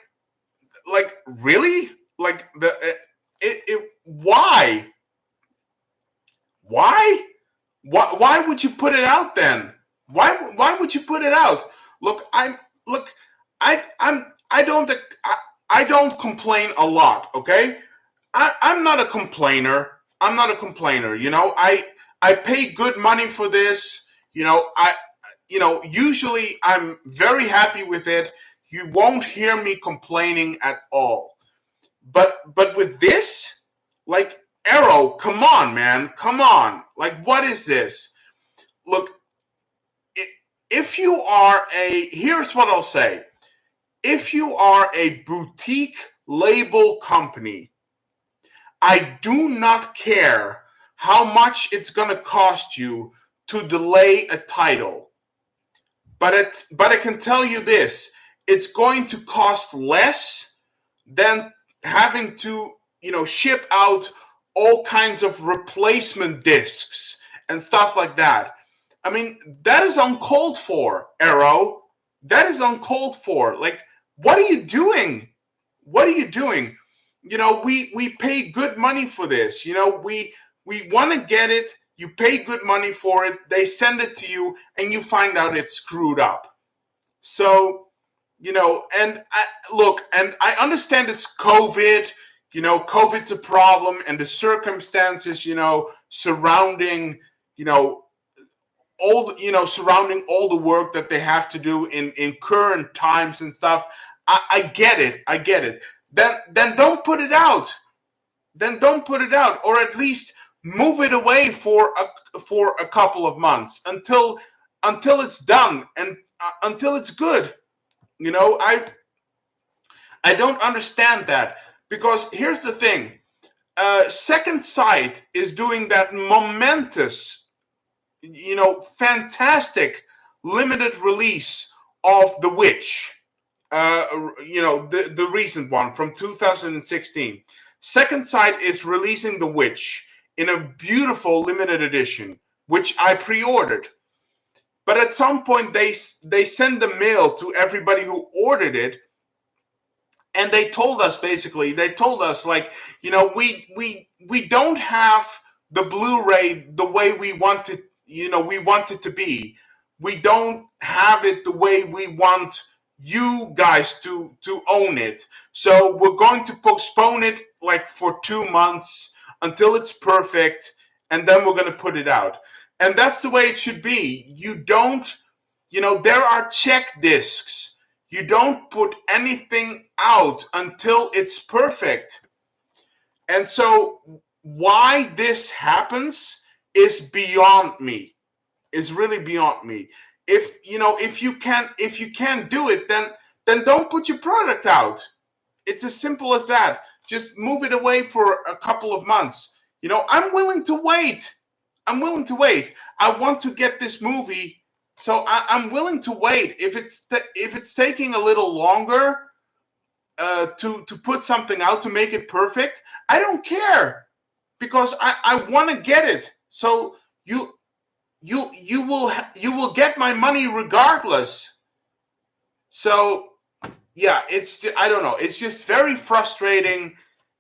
really? Like, why? Why would you put it out then? Why would you put it out? Look, I don't complain a lot, okay? I'm not a complainer. I'm not a complainer. You know, I pay good money for this. You know, usually I'm very happy with it. You won't hear me complaining at all. But with this, like, Arrow, come on, man, come on. Like, what is this? Look, if you are here's what I'll say. If you are a boutique label company, I do not care how much it's going to cost you to delay a title. But I can tell you this, it's going to cost less than having to, you know, ship out all kinds of replacement discs and stuff like that. I mean, that is uncalled for, Arrow. That is uncalled for. Like, what are you doing? What are you doing? You know, we pay good money for this. You know, we want to get it. You pay good money for it. They send it to you, and you find out it's screwed up. So, you know, and I understand it's COVID. You know, COVID's a problem, and the circumstances, you know, surrounding, you know, surrounding all the work that they have to do in current times and stuff. I get it. Then don't put it out. Then don't put it out, or at least move it away for a couple of months until until it's done and until it's good. You know, I don't understand that, because here's the thing. Second Sight is doing that momentous, fantastic limited release of The Witch. The recent one from 2016. Second Sight is releasing The Witch in a beautiful limited edition, which I pre-ordered. But at some point they send the mail to everybody who ordered it, and they told us like, we don't have the Blu-ray the way we want it, we want it to be. We don't have it the way we want you guys to own it. So we're going to postpone it like for 2 months until it's perfect, and then we're going to put it out. And that's the way it should be. You don't, there are check discs. You don't put anything out until it's perfect. And so why this happens is beyond me. Is really beyond me. If you can't do it, then don't put your product out. It's as simple as that. Just move it away for a couple of months. I'm willing to wait. I want to get this movie, so I'm willing to wait. If it's taking a little longer to put something out to make it perfect, I don't care, because I want to get it. So you will get my money regardless. So yeah, I don't know. It's just very frustrating,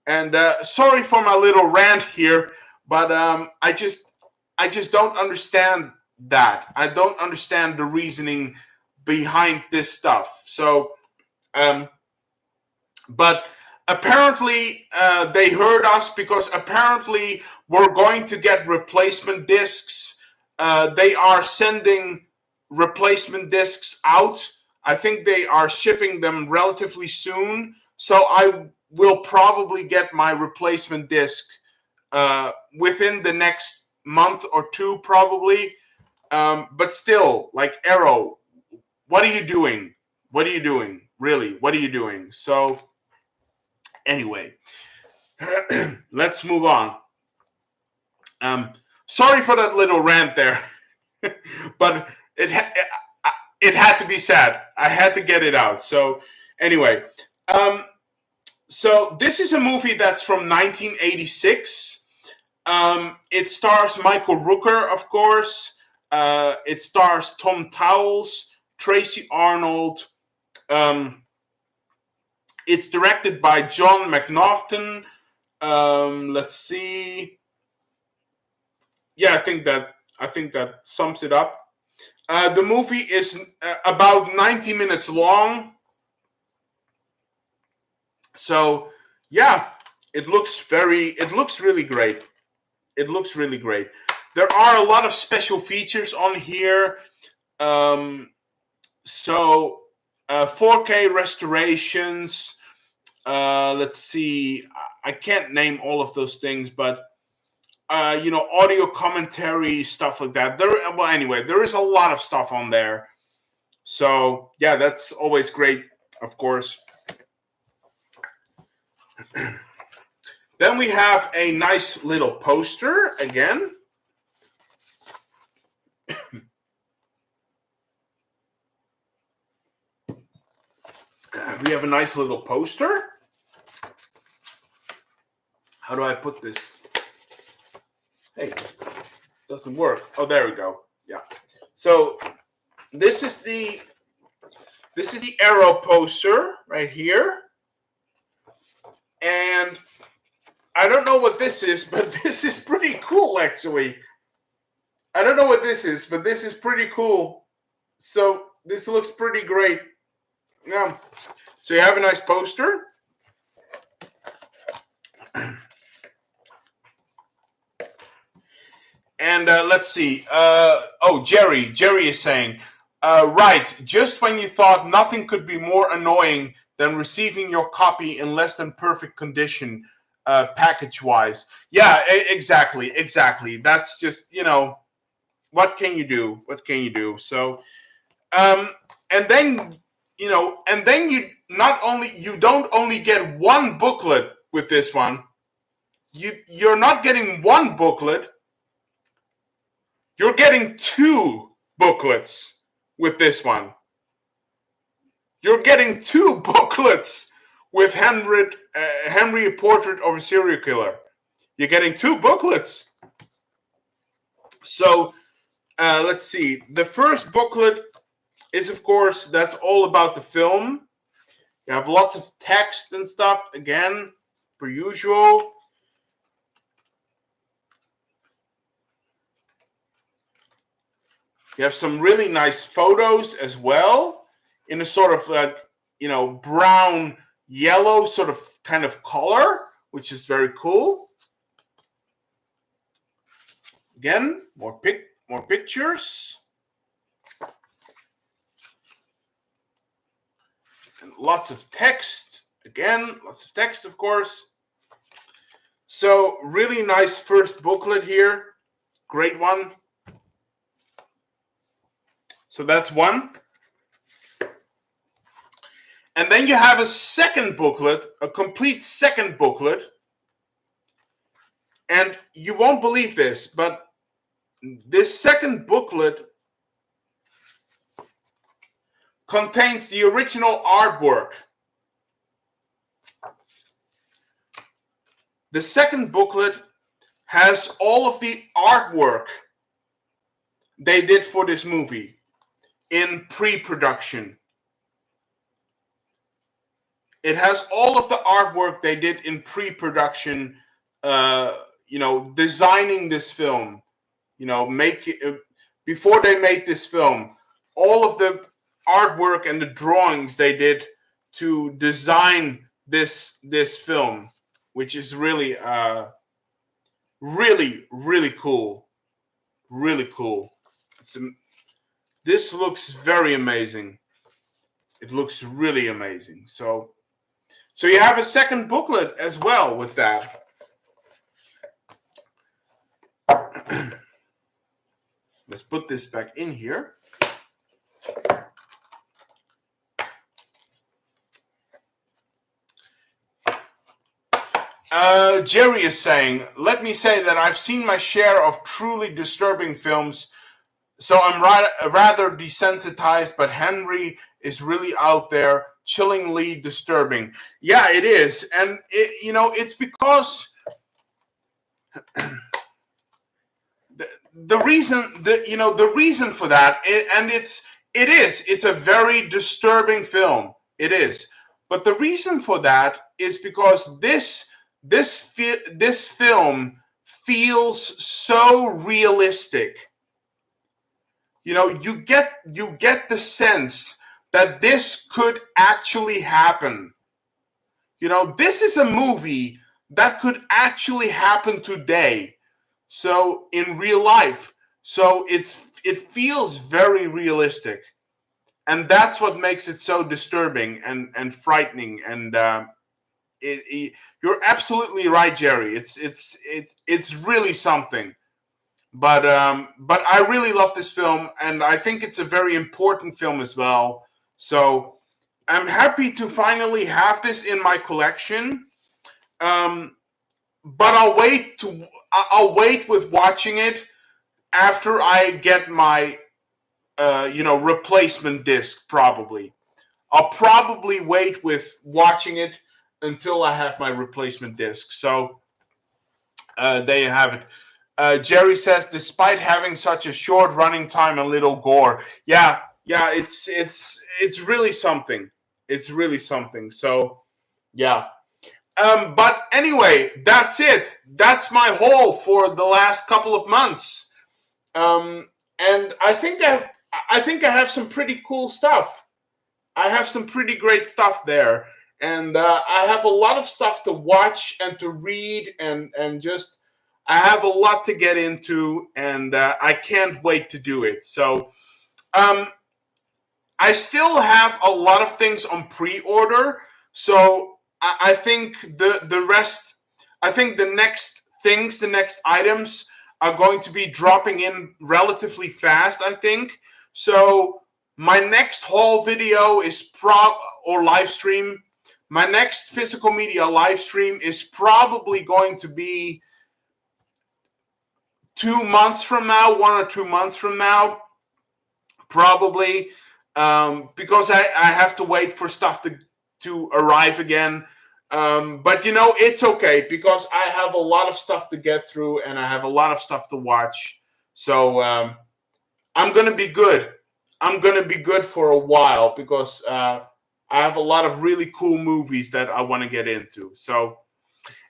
and sorry for my little rant here, but I just don't understand that. I don't understand the reasoning behind this stuff. So, but apparently they heard us, because apparently we're going to get replacement discs. They are sending replacement discs out. I think they are shipping them relatively soon. So I will probably get my replacement disc within the next month or two, probably. But still, like, Arrow, what are you doing? Really, what are you doing? So anyway, let's move on. Sorry for that little rant there, but it had to be said. I had to get it out. So anyway, so this is a movie that's from 1986. It stars Michael Rooker, of course. It stars Tom Towles, Tracy Arnold. It's directed by John McNaughton. Let's see. Yeah, I think that sums it up. The movie is about 90 minutes long. So yeah, it looks really great. It looks really great. There are a lot of special features on here. So 4K restorations. Let's see. I can't name all of those things, but audio commentary, stuff like that. There is a lot of stuff on there. So yeah, that's always great, of course. Then we have a nice little poster again. We have a nice little poster. How do I put this? Hey, it doesn't work. Oh, there we go. Yeah. So this is the Arrow poster right here. And I don't know what this is, but this is pretty cool, actually. I don't know what this is, but this is pretty cool. So this looks pretty great. Yeah. So you have a nice poster. And let's see. Jerry is saying, right, just when you thought nothing could be more annoying than receiving your copy in less than perfect condition, package-wise. Yeah, exactly. That's just, what can you do? What can you do? So, and then you don't only get one booklet with this one. You're not getting one booklet. You're getting two booklets with this one. You're getting two booklets with Henry, A Portrait of a Serial Killer. You're getting two booklets. So let's see. The first booklet is, of course, that's all about the film. You have lots of text and stuff, again, per usual. You have some really nice photos as well, in a sort of brown yellow sort of kind of color, which is very cool. Again, more pictures. And lots of text. Again, lots of text, of course. So really nice first booklet here. Great one. So that's one. And then you have a second booklet, a complete second booklet. And you won't believe this, but this second booklet contains the original artwork. The second booklet has all of the artwork they did for this movie in pre-production. It has all of the artwork they did in pre-production, designing this film, before they made this film, all of the artwork and the drawings they did to design this film, which is really, really cool. Really cool. This looks very amazing. It looks really amazing. So you have a second booklet as well with that. Let's put this back in here. Jerry is saying, let me say that I've seen my share of truly disturbing films, so I'm rather desensitized, but Henry is really out there, chillingly disturbing. Yeah, it is. And it's because the reason for that, it's a very disturbing film. It is. But the reason for that is because this film feels so realistic. You get the sense that this could actually happen. This is a movie that could actually happen today. So in real life. So it feels very realistic. And that's what makes it so disturbing and frightening. And you're absolutely right, Jerry. It's really something. But I really love this film, and I think it's a very important film as well. So I'm happy to finally have this in my collection. But I'll wait with watching it after I get my replacement disc. Probably I'll probably wait with watching it until I have my replacement disc. So there you have it. Jerry says, despite having such a short running time and little gore, yeah, it's really something. It's really something. So, yeah. But anyway, that's it. That's my haul for the last couple of months. And I think I have some pretty cool stuff. I have some pretty great stuff there, and I have a lot of stuff to watch and to read, and just. I have a lot to get into, and I can't wait to do it. So, I still have a lot of things on pre-order. So, I think the rest, I think the next items, are going to be dropping in relatively fast, I think. So my next haul video is or live stream. My next physical media live stream is probably going to be 2 months from now, 1 or 2 months from now, probably, because I have to wait for stuff to arrive again. But it's okay because I have a lot of stuff to get through and I have a lot of stuff to watch. So I'm gonna be good. I'm gonna be good for a while because I have a lot of really cool movies that I want to get into. So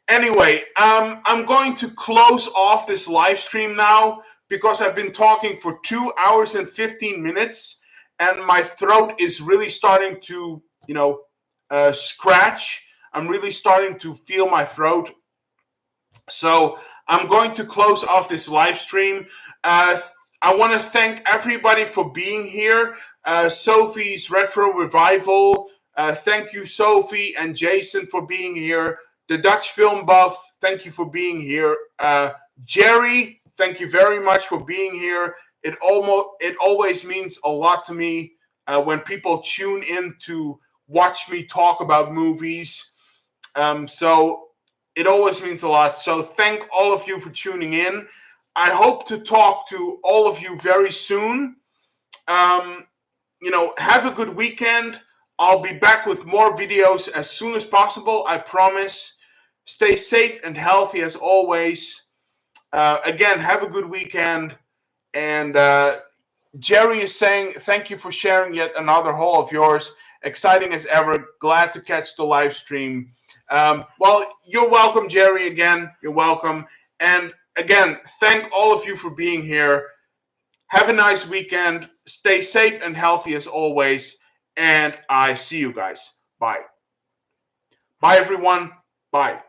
anyway, I'm going to close off this live stream now because I've been talking for 2 hours and 15 minutes and my throat is really starting to, scratch. I'm really starting to feel my throat. So I'm going to close off this live stream. I want to thank everybody for being here. Sophie's Retro Revival. Thank you, Sophie and Jason, for being here. The Dutch Film Buff, thank you for being here. Jerry, thank you very much for being here. It always means a lot to me when people tune in to watch me talk about movies. So it always means a lot. So thank all of you for tuning in. I hope to talk to all of you very soon. Have a good weekend. I'll be back with more videos as soon as possible, I promise. Stay safe and healthy as always. Again, have a good weekend. And Jerry is saying, thank you for sharing yet another haul of yours. Exciting as ever. Glad to catch the live stream. Well, you're welcome, Jerry, again. You're welcome. And again, thank all of you for being here. Have a nice weekend. Stay safe and healthy as always. And I see you guys. Bye. Bye, everyone. Bye.